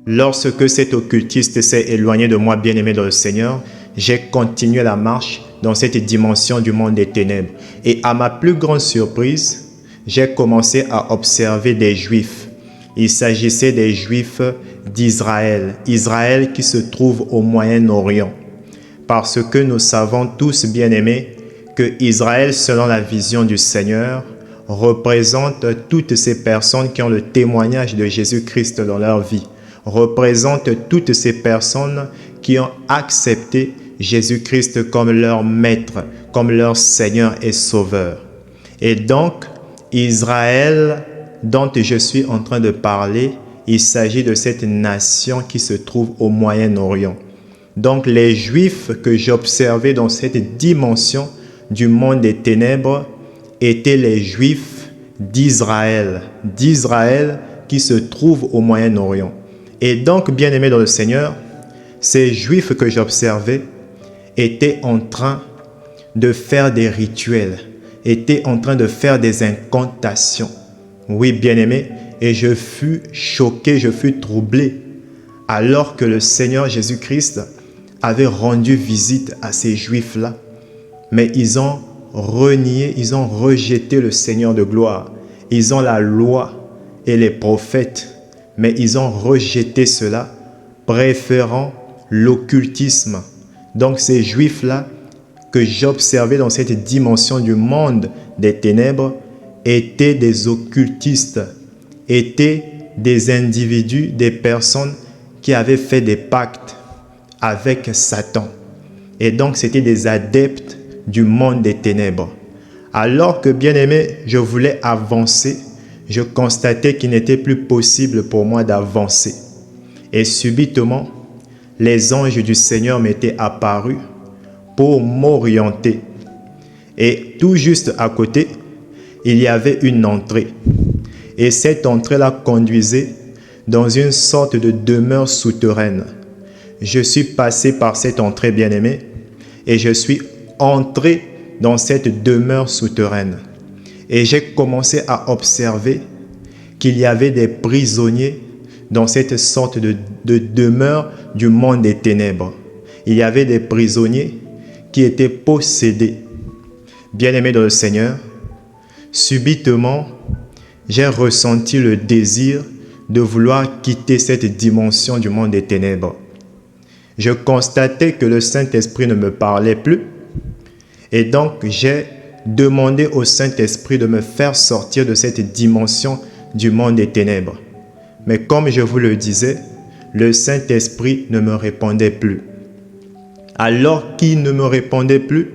Lorsque cet occultiste s'est éloigné de moi, bien-aimé dans le Seigneur, j'ai continué la marche dans cette dimension du monde des ténèbres. Et à ma plus grande surprise, j'ai commencé à observer des Juifs. Il s'agissait des Juifs d'Israël, Israël qui se trouve au Moyen-Orient. Parce que nous savons tous, bien-aimés, que Israël, selon la vision du Seigneur, représente toutes ces personnes qui ont le témoignage de Jésus-Christ dans leur vie, représente toutes ces personnes qui ont accepté Jésus-Christ comme leur maître, comme leur Seigneur et Sauveur. Et donc, Israël, dont je suis en train de parler, il s'agit de cette nation qui se trouve au Moyen-Orient. Donc, les Juifs que j'observais dans cette dimension du monde des ténèbres étaient les Juifs d'Israël qui se trouvent au Moyen-Orient. Et donc, bien-aimés dans le Seigneur, ces Juifs que j'observais étaient en train de faire des rituels, étaient en train de faire des incantations. Oui, bien-aimés, et je fus choqué, je fus troublé, alors que le Seigneur Jésus-Christ avait rendu visite à ces Juifs-là. Mais ils ont renié, ils ont rejeté le Seigneur de gloire. Ils ont la loi et les prophètes, mais ils ont rejeté cela, préférant l'occultisme. Donc ces Juifs-là que j'observais dans cette dimension du monde des ténèbres étaient des occultistes, étaient des individus, des personnes qui avaient fait des pactes avec Satan. Et donc c'était des adeptes du monde des ténèbres. Alors que, bien-aimé, je voulais avancer, je constatais qu'il n'était plus possible pour moi d'avancer. Et subitement, les anges du Seigneur m'étaient apparus pour m'orienter. Et tout juste à côté, il y avait une entrée. Et cette entrée-là conduisait dans une sorte de demeure souterraine. Je suis passé par cette entrée, bien-aimé, et je suis entré dans cette demeure souterraine. Et j'ai commencé à observer qu'il y avait des prisonniers dans cette sorte de demeure du monde des ténèbres. Il y avait des prisonniers qui étaient possédés. Bien-aimés dans le Seigneur, subitement, j'ai ressenti le désir de vouloir quitter cette dimension du monde des ténèbres. Je constatais que le Saint-Esprit ne me parlait plus. Et donc, j'ai demandé au Saint-Esprit de me faire sortir de cette dimension du monde des ténèbres. Mais comme je vous le disais, le Saint-Esprit ne me répondait plus. Alors qu'il ne me répondait plus,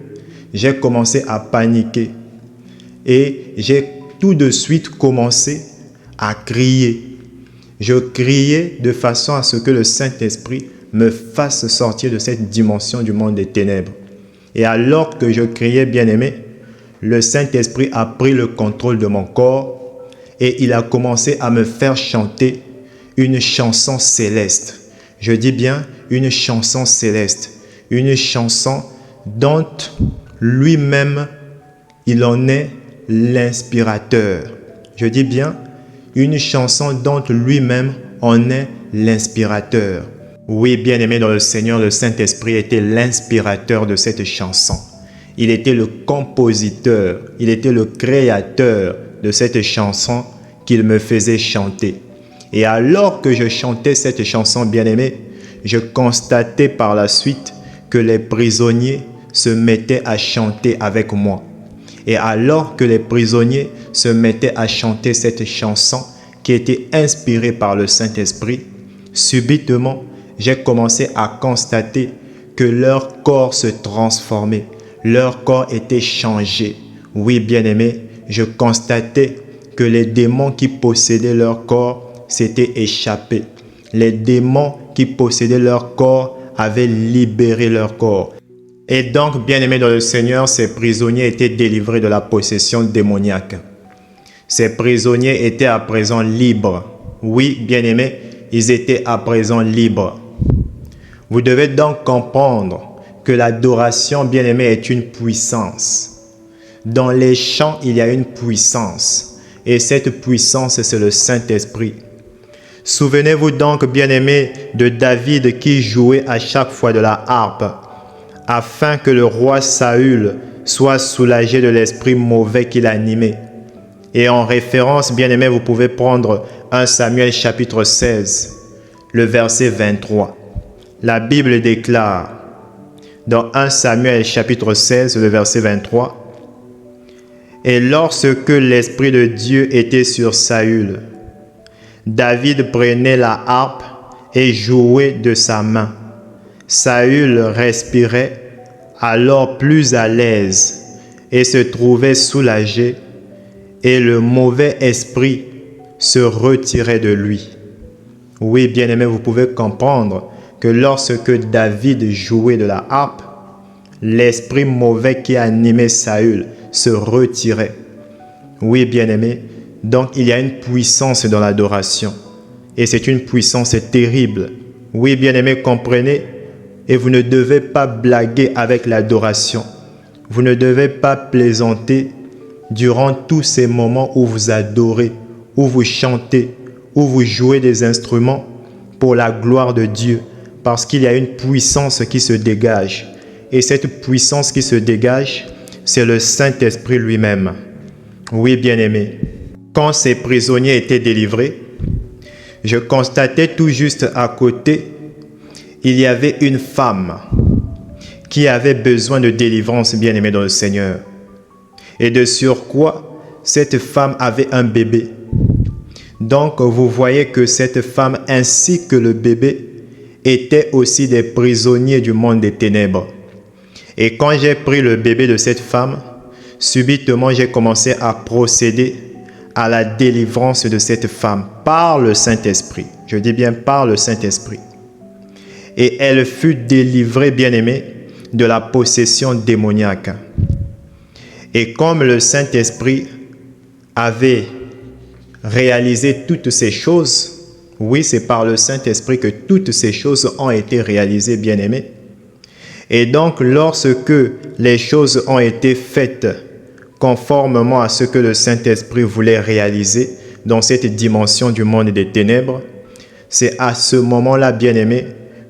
j'ai commencé à paniquer. Et j'ai tout de suite commencé à crier. Je criais de façon à ce que le Saint-Esprit me fasse sortir de cette dimension du monde des ténèbres. Et alors que je criais, bien-aimé, le Saint-Esprit a pris le contrôle de mon corps et il a commencé à me faire chanter une chanson céleste. Je dis bien une chanson céleste, une chanson dont lui-même, il en est l'inspirateur. Je dis bien une chanson dont lui-même en est l'inspirateur. Oui, bien-aimé dans le Seigneur, le Saint-Esprit était l'inspirateur de cette chanson. Il était le compositeur, il était le créateur de cette chanson qu'il me faisait chanter. Et alors que je chantais cette chanson, bien-aimé, je constatais par la suite que les prisonniers se mettaient à chanter avec moi. Et alors que les prisonniers se mettaient à chanter cette chanson qui était inspirée par le Saint-Esprit, subitement, j'ai commencé à constater que leur corps se transformait, leur corps était changé. Oui, bien-aimé, je constatais que les démons qui possédaient leur corps s'étaient échappés. Les démons qui possédaient leur corps avaient libéré leur corps. Et donc, bien-aimés dans le Seigneur, ces prisonniers étaient délivrés de la possession démoniaque. Ces prisonniers étaient à présent libres. Oui, bien-aimés, ils étaient à présent libres. Vous devez donc comprendre que l'adoration, bien-aimés, est une puissance. Dans les chants, il y a une puissance. Et cette puissance, c'est le Saint-Esprit. Souvenez-vous donc, bien-aimés, de David qui jouait à chaque fois de la harpe, afin que le roi Saül soit soulagé de l'esprit mauvais qu'il animait. Et en référence, bien-aimés, vous pouvez prendre 1 Samuel chapitre 16, le verset 23. La Bible déclare dans 1 Samuel chapitre 16, le verset 23, « Et lorsque l'Esprit de Dieu était sur Saül, David prenait la harpe et jouait de sa main. Saül respirait alors plus à l'aise et se trouvait soulagé, et le mauvais esprit se retirait de lui. » Oui, bien-aimé, vous pouvez comprendre que lorsque David jouait de la harpe, l'esprit mauvais qui animait Saül se retirait. Oui, bien-aimé, donc il y a une puissance dans l'adoration. Et c'est une puissance terrible. Oui, bien-aimé, comprenez. Et vous ne devez pas blaguer avec l'adoration. Vous ne devez pas plaisanter durant tous ces moments où vous adorez, où vous chantez, où vous jouez des instruments pour la gloire de Dieu. Parce qu'il y a une puissance qui se dégage. Et cette puissance qui se dégage, c'est le Saint-Esprit lui-même. Oui, bien-aimé. Quand ces prisonniers étaient délivrés, je constatais tout juste à côté, il y avait une femme qui avait besoin de délivrance, bien-aimée dans le Seigneur. Et de surcroît, cette femme avait un bébé. Donc, vous voyez que cette femme ainsi que le bébé étaient aussi des prisonniers du monde des ténèbres. Et quand j'ai pris le bébé de cette femme, subitement j'ai commencé à procéder à la délivrance de cette femme par le Saint-Esprit. Je dis bien par le Saint-Esprit. Et elle fut délivrée, bien-aimée, de la possession démoniaque. Et comme le Saint-Esprit avait réalisé toutes ces choses, oui, c'est par le Saint-Esprit que toutes ces choses ont été réalisées, bien-aimés. Et donc, lorsque les choses ont été faites conformément à ce que le Saint-Esprit voulait réaliser dans cette dimension du monde des ténèbres, c'est à ce moment-là, bien-aimé,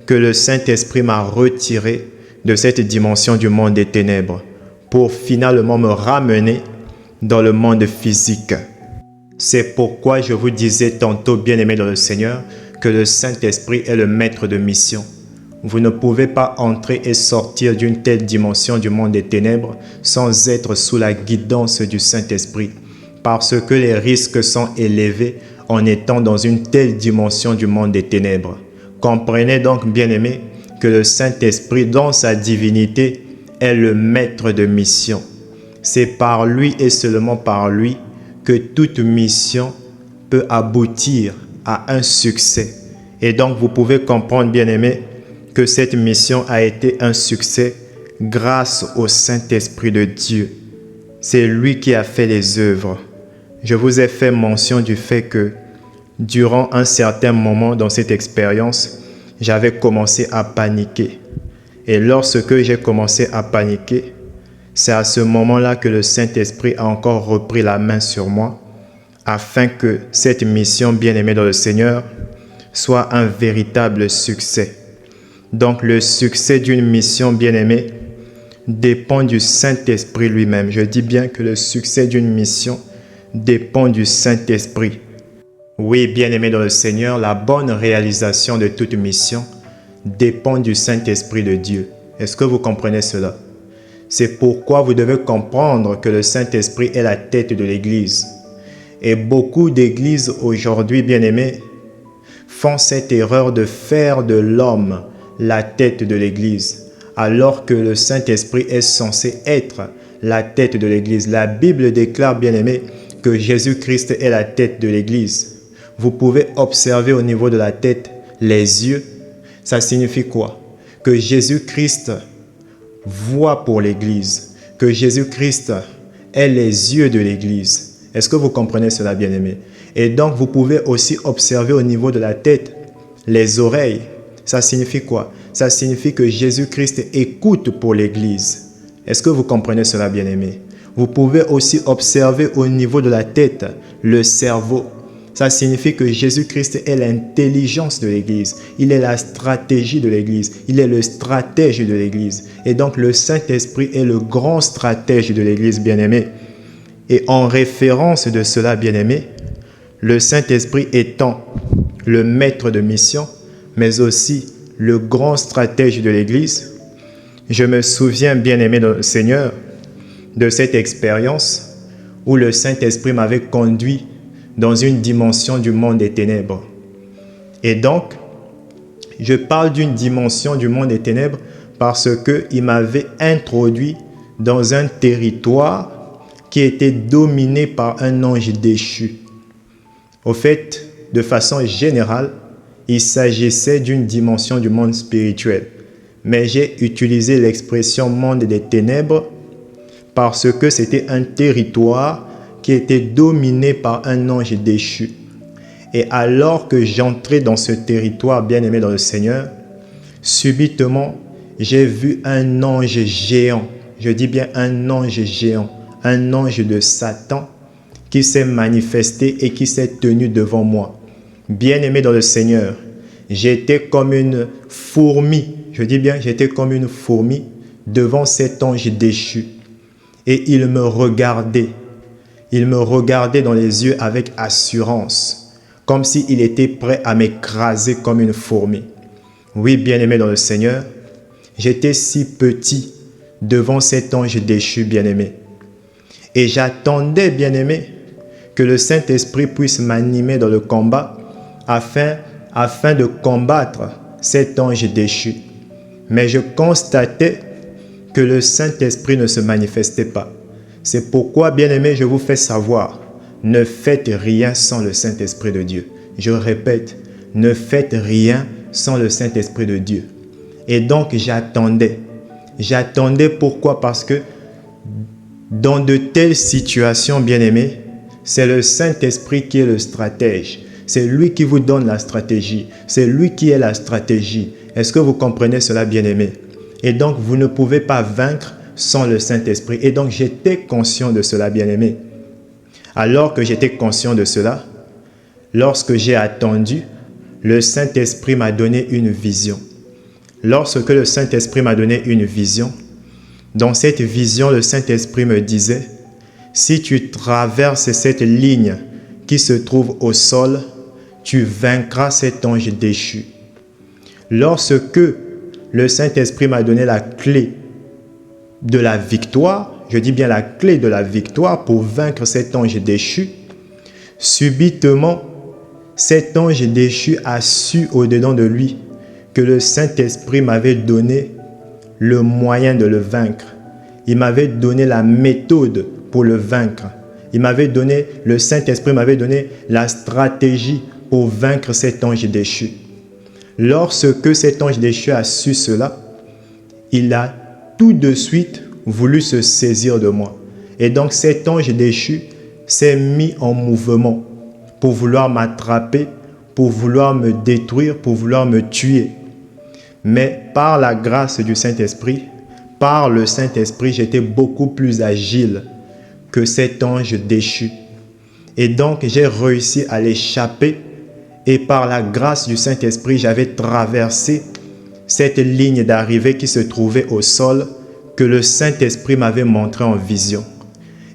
que le Saint-Esprit m'a retiré de cette dimension du monde des ténèbres pour finalement me ramener dans le monde physique. C'est pourquoi je vous disais tantôt, bien-aimé dans le Seigneur, que le Saint-Esprit est le maître de mission. Vous ne pouvez pas entrer et sortir d'une telle dimension du monde des ténèbres sans être sous la guidance du Saint-Esprit, parce que les risques sont élevés en étant dans une telle dimension du monde des ténèbres. Comprenez donc, bien-aimés, que le Saint-Esprit, dans sa divinité, est le maître de mission. C'est par lui et seulement par lui que toute mission peut aboutir à un succès. Et donc vous pouvez comprendre, bien-aimés, que cette mission a été un succès grâce au Saint-Esprit de Dieu. C'est lui qui a fait les œuvres. Je vous ai fait mention du fait que durant un certain moment dans cette expérience, j'avais commencé à paniquer. Et lorsque j'ai commencé à paniquer, c'est à ce moment-là que le Saint-Esprit a encore repris la main sur moi afin que cette mission bien-aimée dans le Seigneur soit un véritable succès. Donc le succès d'une mission bien-aimée dépend du Saint-Esprit lui-même. Je dis bien que le succès d'une mission dépend du Saint-Esprit. Oui, bien-aimé dans le Seigneur, la bonne réalisation de toute mission dépend du Saint-Esprit de Dieu. Est-ce que vous comprenez cela? C'est pourquoi vous devez comprendre que le Saint-Esprit est la tête de l'Église. Et beaucoup d'églises aujourd'hui, bien-aimés, font cette erreur de faire de l'homme la tête de l'Église, alors que le Saint-Esprit est censé être la tête de l'Église. La Bible déclare, bien-aimés, que Jésus-Christ est la tête de l'Église. Vous pouvez observer au niveau de la tête les yeux. Ça signifie quoi? Que Jésus-Christ voit pour l'Église, que Jésus-Christ est les yeux de l'Église. Est-ce que vous comprenez cela, bien-aimés? Et donc, vous pouvez aussi observer au niveau de la tête les oreilles. Ça signifie quoi? Ça signifie que Jésus-Christ écoute pour l'Église. Est-ce que vous comprenez cela, bien-aimés? Vous pouvez aussi observer au niveau de la tête le cerveau. Ça signifie que Jésus-Christ est l'intelligence de l'Église. Il est la stratégie de l'Église. Il est le stratège de l'Église. Et donc le Saint-Esprit est le grand stratège de l'Église, bien-aimé. Et en référence de cela, bien-aimé, le Saint-Esprit étant le maître de mission, mais aussi le grand stratège de l'Église, je me souviens, bien-aimé dans le Seigneur, de cette expérience où le Saint-Esprit m'avait conduit dans une dimension du monde des ténèbres. Et donc, je parle d'une dimension du monde des ténèbres parce qu'il m'avait introduit dans un territoire qui était dominé par un ange déchu. Au fait, de façon générale, il s'agissait d'une dimension du monde spirituel. Mais j'ai utilisé l'expression monde des ténèbres parce que c'était un territoire qui était dominé par un ange déchu. Et alors que j'entrais dans ce territoire bien-aimé dans le Seigneur, subitement, j'ai vu un ange géant. Je dis bien un ange géant, un ange de Satan qui s'est manifesté et qui s'est tenu devant moi. Bien-aimé dans le Seigneur, j'étais comme une fourmi. Je dis bien, j'étais comme une fourmi devant cet ange déchu. Et il me regardait. Il me regardait dans les yeux avec assurance, comme s'il était prêt à m'écraser comme une fourmi. Oui, bien-aimé dans le Seigneur, j'étais si petit devant cet ange déchu, bien-aimé. Et j'attendais, bien-aimé, que le Saint-Esprit puisse m'animer dans le combat afin de combattre cet ange déchu. Mais je constatais que le Saint-Esprit ne se manifestait pas. C'est pourquoi, bien-aimés, je vous fais savoir, ne faites rien sans le Saint-Esprit de Dieu. Je répète, ne faites rien sans le Saint-Esprit de Dieu. Et donc, j'attendais. J'attendais pourquoi? Parce que dans de telles situations, bien-aimés, c'est le Saint-Esprit qui est le stratège. C'est lui qui vous donne la stratégie. C'est lui qui est la stratégie. Est-ce que vous comprenez cela, bien-aimés? Et donc, vous ne pouvez pas vaincre sans le Saint-Esprit. Et donc, j'étais conscient de cela, bien-aimé. Alors que j'étais conscient de cela, lorsque j'ai attendu, le Saint-Esprit m'a donné une vision. Lorsque le Saint-Esprit m'a donné une vision, dans cette vision, le Saint-Esprit me disait, si tu traverses cette ligne qui se trouve au sol, tu vaincras cet ange déchu. Lorsque le Saint-Esprit m'a donné la clé de la victoire, je dis bien la clé de la victoire pour vaincre cet ange déchu, subitement, cet ange déchu a su au-dedans de lui que le Saint-Esprit m'avait donné le moyen de le vaincre. Il m'avait donné la méthode pour le vaincre. le Saint-Esprit m'avait donné la stratégie pour vaincre cet ange déchu. Lorsque cet ange déchu a su cela, il a tout de suite voulu se saisir de moi. Et donc cet ange déchu s'est mis en mouvement pour vouloir m'attraper, pour vouloir me détruire, pour vouloir me tuer. Mais par la grâce du Saint-Esprit, par le Saint-Esprit, j'étais beaucoup plus agile que cet ange déchu. Et donc j'ai réussi à l'échapper et par la grâce du Saint-Esprit, j'avais traversé cette ligne d'arrivée qui se trouvait au sol que le Saint-Esprit m'avait montré en vision.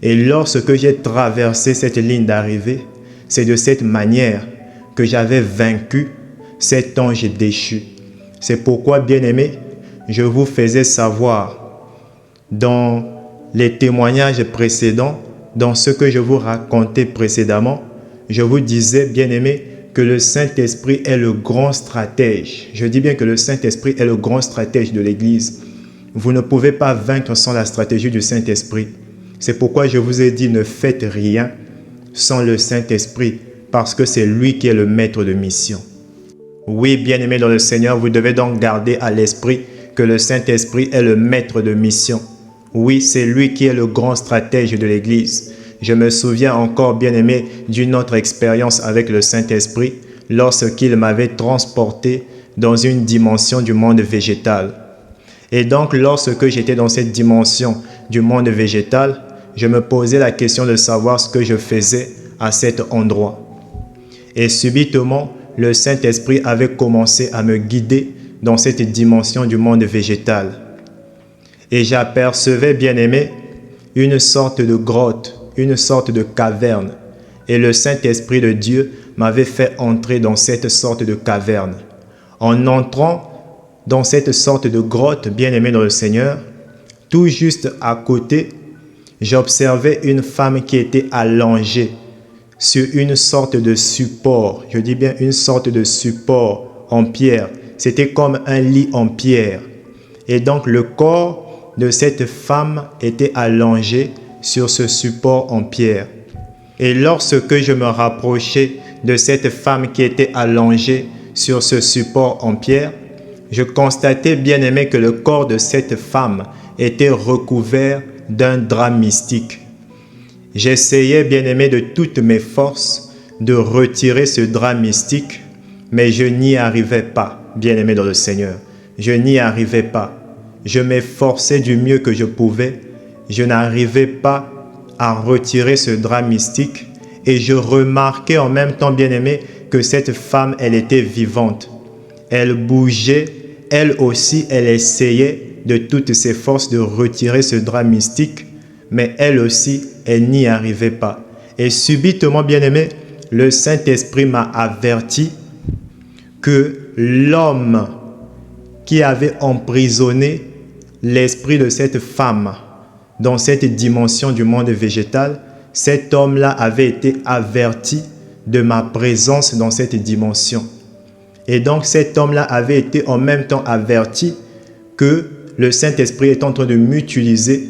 Et lorsque j'ai traversé cette ligne d'arrivée, c'est de cette manière que j'avais vaincu cet ange déchu. C'est pourquoi, bien-aimés, je vous faisais savoir dans les témoignages précédents, dans ce que je vous racontais précédemment, je vous disais, bien-aimés, que le Saint-Esprit est le grand stratège. Je dis bien que le Saint-Esprit est le grand stratège de l'Église. Vous ne pouvez pas vaincre sans la stratégie du Saint-Esprit. C'est pourquoi je vous ai dit, ne faites rien sans le Saint-Esprit, parce que c'est lui qui est le maître de mission. Oui, bien-aimés dans le Seigneur, vous devez donc garder à l'esprit que le Saint-Esprit est le maître de mission. Oui, c'est lui qui est le grand stratège de l'Église. Je me souviens encore, bien-aimé, d'une autre expérience avec le Saint-Esprit lorsqu'il m'avait transporté dans une dimension du monde végétal. Et donc, lorsque j'étais dans cette dimension du monde végétal, je me posais la question de savoir ce que je faisais à cet endroit. Et subitement, le Saint-Esprit avait commencé à me guider dans cette dimension du monde végétal. Et j'apercevais, bien-aimé, une sorte de grotte, une sorte de caverne. Et le Saint-Esprit de Dieu m'avait fait entrer dans cette sorte de caverne. En entrant dans cette sorte de grotte, bien-aimé dans le Seigneur, tout juste à côté, j'observais une femme qui était allongée sur une sorte de support. Je dis bien une sorte de support en pierre. C'était comme un lit en pierre. Et donc le corps de cette femme était allongé sur ce support en pierre. Et lorsque je me rapprochais de cette femme qui était allongée sur ce support en pierre, je constatais, bien aimé, que le corps de cette femme était recouvert d'un drap mystique. J'essayais, bien aimé, de toutes mes forces de retirer ce drap mystique, mais je n'y arrivais pas, bien aimé dans le Seigneur. Je n'y arrivais pas. Je m'efforçais du mieux que je pouvais. Je n'arrivais pas à retirer ce drap mystique et je remarquais en même temps, bien aimé, que cette femme, elle était vivante. Elle bougeait, elle aussi, elle essayait de toutes ses forces de retirer ce drap mystique, mais elle aussi, elle n'y arrivait pas. Et subitement, bien aimé, le Saint-Esprit m'a averti que l'homme qui avait emprisonné l'esprit de cette femme dans cette dimension du monde végétal, cet homme-là avait été averti de ma présence dans cette dimension. Et donc cet homme-là avait été en même temps averti que le Saint-Esprit est en train de m'utiliser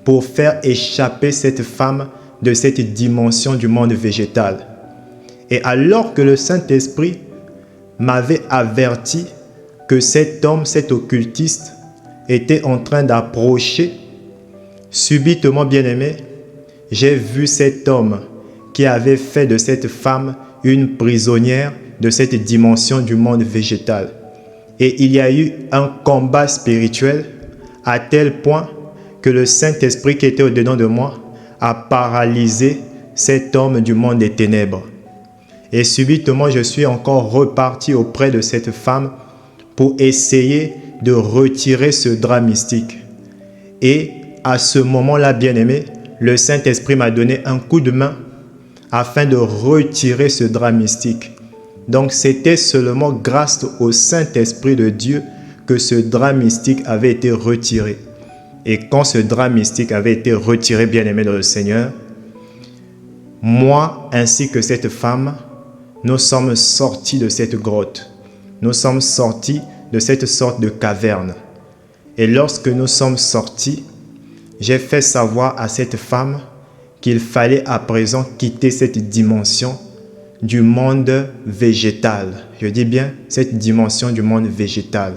pour faire échapper cette femme de cette dimension du monde végétal. Et alors que le Saint-Esprit m'avait averti que cet homme, cet occultiste, était en train d'approcher, subitement, bien-aimé, j'ai vu cet homme qui avait fait de cette femme une prisonnière de cette dimension du monde végétal. Et il y a eu un combat spirituel à tel point que le Saint-Esprit qui était au-dedans de moi a paralysé cet homme du monde des ténèbres. Et subitement, je suis encore reparti auprès de cette femme pour essayer de retirer ce drap mystique. Et à ce moment-là, bien-aimé, le Saint-Esprit m'a donné un coup de main afin de retirer ce drap mystique. Donc, c'était seulement grâce au Saint-Esprit de Dieu que ce drap mystique avait été retiré. Et quand ce drap mystique avait été retiré, bien-aimé dans le Seigneur, moi ainsi que cette femme, nous sommes sortis de cette grotte. Nous sommes sortis de cette sorte de caverne. Et lorsque nous sommes sortis, j'ai fait savoir à cette femme qu'il fallait à présent quitter cette dimension du monde végétal. Je dis bien cette dimension du monde végétal.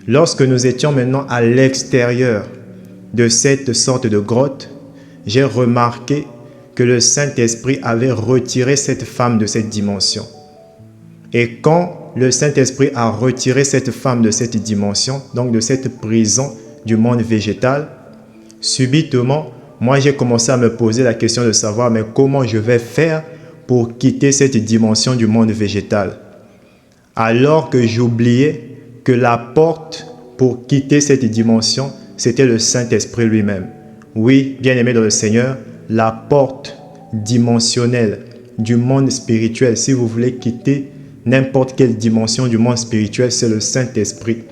Lorsque nous étions maintenant à l'extérieur de cette sorte de grotte, j'ai remarqué que le Saint-Esprit avait retiré cette femme de cette dimension. Et quand le Saint-Esprit a retiré cette femme de cette dimension, donc de cette prison du monde végétal, subitement, moi j'ai commencé à me poser la question de savoir mais comment je vais faire pour quitter cette dimension du monde végétal. Alors que j'oubliais que la porte pour quitter cette dimension, c'était le Saint-Esprit lui-même. Oui, bien-aimé dans le Seigneur, la porte dimensionnelle du monde spirituel, si vous voulez quitter n'importe quelle dimension du monde spirituel, c'est le Saint-Esprit.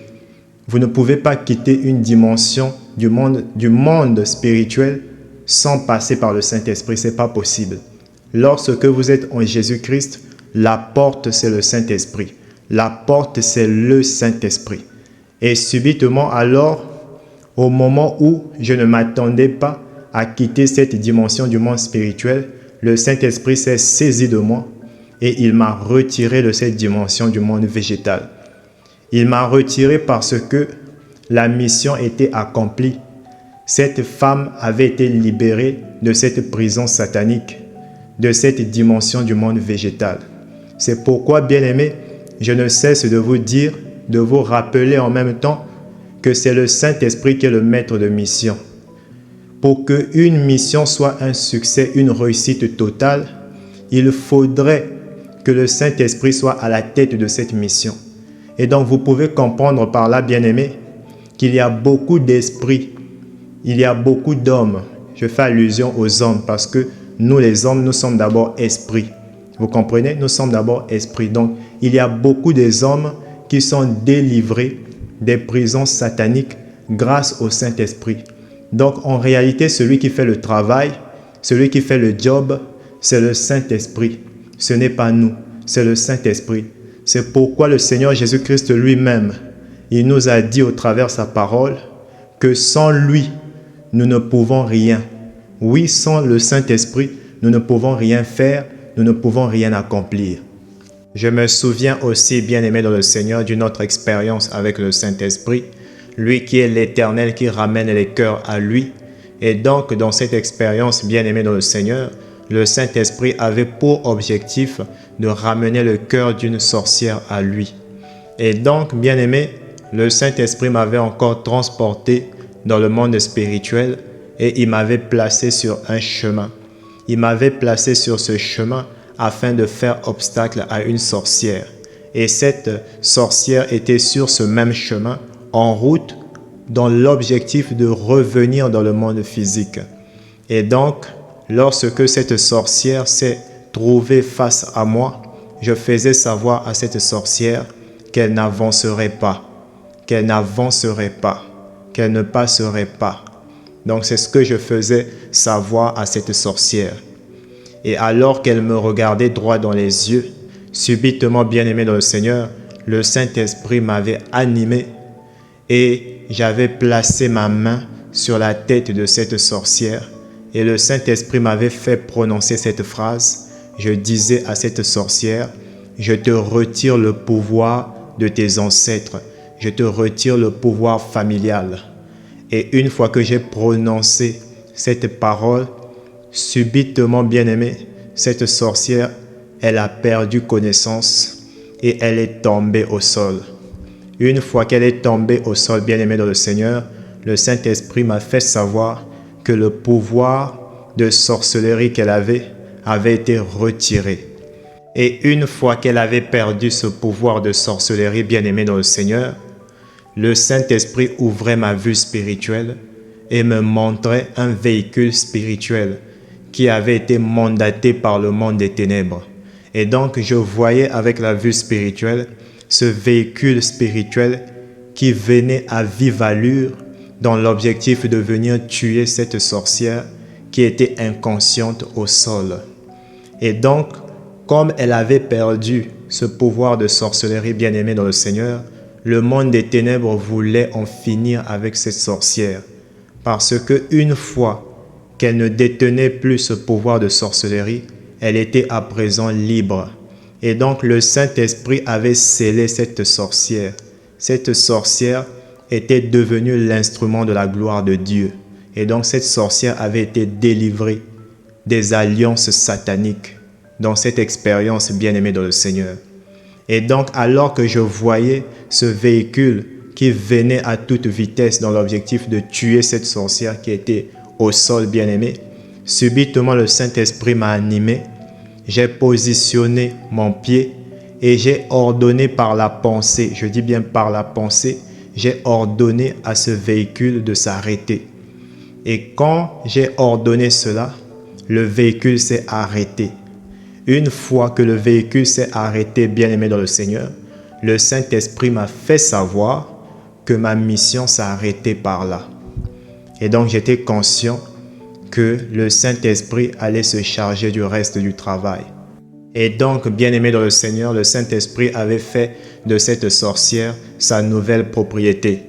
Vous ne pouvez pas quitter une dimension du monde spirituel sans passer par le Saint-Esprit, ce n'est pas possible. Lorsque vous êtes en Jésus-Christ, la porte c'est le Saint-Esprit. La porte c'est le Saint-Esprit. Et subitement alors, au moment où je ne m'attendais pas à quitter cette dimension du monde spirituel, le Saint-Esprit s'est saisi de moi et il m'a retiré de cette dimension du monde végétal. Il m'a retiré parce que la mission était accomplie. Cette femme avait été libérée de cette prison satanique, de cette dimension du monde végétal. C'est pourquoi, bien-aimés, je ne cesse de vous dire, de vous rappeler en même temps que c'est le Saint-Esprit qui est le maître de mission. Pour qu'une mission soit un succès, une réussite totale, il faudrait que le Saint-Esprit soit à la tête de cette mission. Et donc vous pouvez comprendre par là, bien-aimés, qu'il y a beaucoup d'esprits, il y a beaucoup d'hommes. Je fais allusion aux hommes parce que nous les hommes, nous sommes d'abord esprits. Vous comprenez? Nous sommes d'abord esprits. Donc il y a beaucoup des hommes qui sont délivrés des prisons sataniques grâce au Saint-Esprit. Donc en réalité, celui qui fait le travail, celui qui fait le job, c'est le Saint-Esprit. Ce n'est pas nous, c'est le Saint-Esprit. C'est pourquoi le Seigneur Jésus-Christ lui-même, il nous a dit au travers de sa parole que sans lui, nous ne pouvons rien. Oui, sans le Saint-Esprit, nous ne pouvons rien faire, nous ne pouvons rien accomplir. Je me souviens aussi, bien-aimé dans le Seigneur, d'une autre expérience avec le Saint-Esprit, lui qui est l'Éternel qui ramène les cœurs à lui. Et donc, dans cette expérience, bien-aimé dans le Seigneur, le Saint-Esprit avait pour objectif de ramener le cœur d'une sorcière à lui. Et donc, bien-aimé, le Saint-Esprit m'avait encore transporté dans le monde spirituel et il m'avait placé sur un chemin. Il m'avait placé sur ce chemin afin de faire obstacle à une sorcière. Et cette sorcière était sur ce même chemin, en route, dans l'objectif de revenir dans le monde physique. Et donc, lorsque cette sorcière s'est trouvée face à moi, je faisais savoir à cette sorcière qu'elle n'avancerait pas, qu'elle n'avancerait pas, qu'elle ne passerait pas. Donc c'est ce que je faisais savoir à cette sorcière. Et alors qu'elle me regardait droit dans les yeux, subitement bien-aimé dans le Seigneur, le Saint-Esprit m'avait animé et j'avais placé ma main sur la tête de cette sorcière et le Saint-Esprit m'avait fait prononcer cette phrase. Je disais à cette sorcière, je te retire le pouvoir de tes ancêtres, je te retire le pouvoir familial. Et une fois que j'ai prononcé cette parole, subitement bien-aimée, cette sorcière, elle a perdu connaissance et elle est tombée au sol. Une fois qu'elle est tombée au sol, bien-aimée dans le Seigneur, le Saint-Esprit m'a fait savoir que le pouvoir de sorcellerie qu'elle avait été retiré. Et une fois qu'elle avait perdu ce pouvoir de sorcellerie, bien-aimée dans le Seigneur, le Saint-Esprit ouvrait ma vue spirituelle et me montrait un véhicule spirituel qui avait été mandaté par le monde des ténèbres. Et donc, je voyais avec la vue spirituelle ce véhicule spirituel qui venait à vive allure dans l'objectif de venir tuer cette sorcière qui était inconsciente au sol. Et donc, comme elle avait perdu ce pouvoir de sorcellerie bien-aimé dans le Seigneur, le monde des ténèbres voulait en finir avec cette sorcière. Parce que une fois qu'elle ne détenait plus ce pouvoir de sorcellerie, elle était à présent libre. Et donc le Saint-Esprit avait scellé cette sorcière. Cette sorcière était devenue l'instrument de la gloire de Dieu. Et donc cette sorcière avait été délivrée des alliances sataniques dans cette expérience bien-aimée dans le Seigneur. Et donc alors que je voyais ce véhicule qui venait à toute vitesse dans l'objectif de tuer cette sorcière qui était au sol bien-aimé, subitement le Saint-Esprit m'a animé. J'ai positionné mon pied et j'ai ordonné par la pensée, je dis bien par la pensée, j'ai ordonné à ce véhicule de s'arrêter. Et quand j'ai ordonné cela, le véhicule s'est arrêté. Une fois que le véhicule s'est arrêté, bien-aimé dans le Seigneur, le Saint-Esprit m'a fait savoir que ma mission s'est arrêtée par là. Et donc j'étais conscient que le Saint-Esprit allait se charger du reste du travail. Et donc, bien-aimé dans le Seigneur, le Saint-Esprit avait fait de cette sorcière sa nouvelle propriété.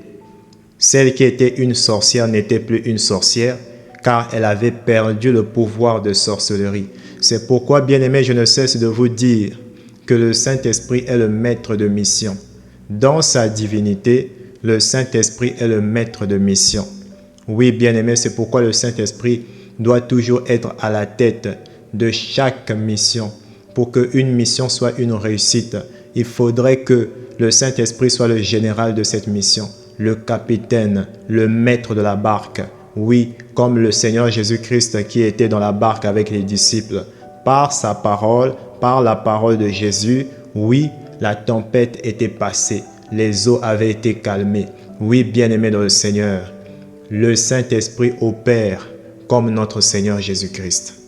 Celle qui était une sorcière n'était plus une sorcière, car elle avait perdu le pouvoir de sorcellerie. C'est pourquoi, bien-aimé, je ne cesse de vous dire que le Saint-Esprit est le maître de mission. Dans sa divinité, le Saint-Esprit est le maître de mission. Oui, bien-aimé, c'est pourquoi le Saint-Esprit doit toujours être à la tête de chaque mission. Pour qu'une mission soit une réussite, il faudrait que le Saint-Esprit soit le général de cette mission, le capitaine, le maître de la barque. Oui, comme le Seigneur Jésus-Christ qui était dans la barque avec les disciples. Par sa parole, par la parole de Jésus, oui, la tempête était passée, les eaux avaient été calmées. Oui, bien-aimé dans le Seigneur, le Saint-Esprit opère comme notre Seigneur Jésus-Christ.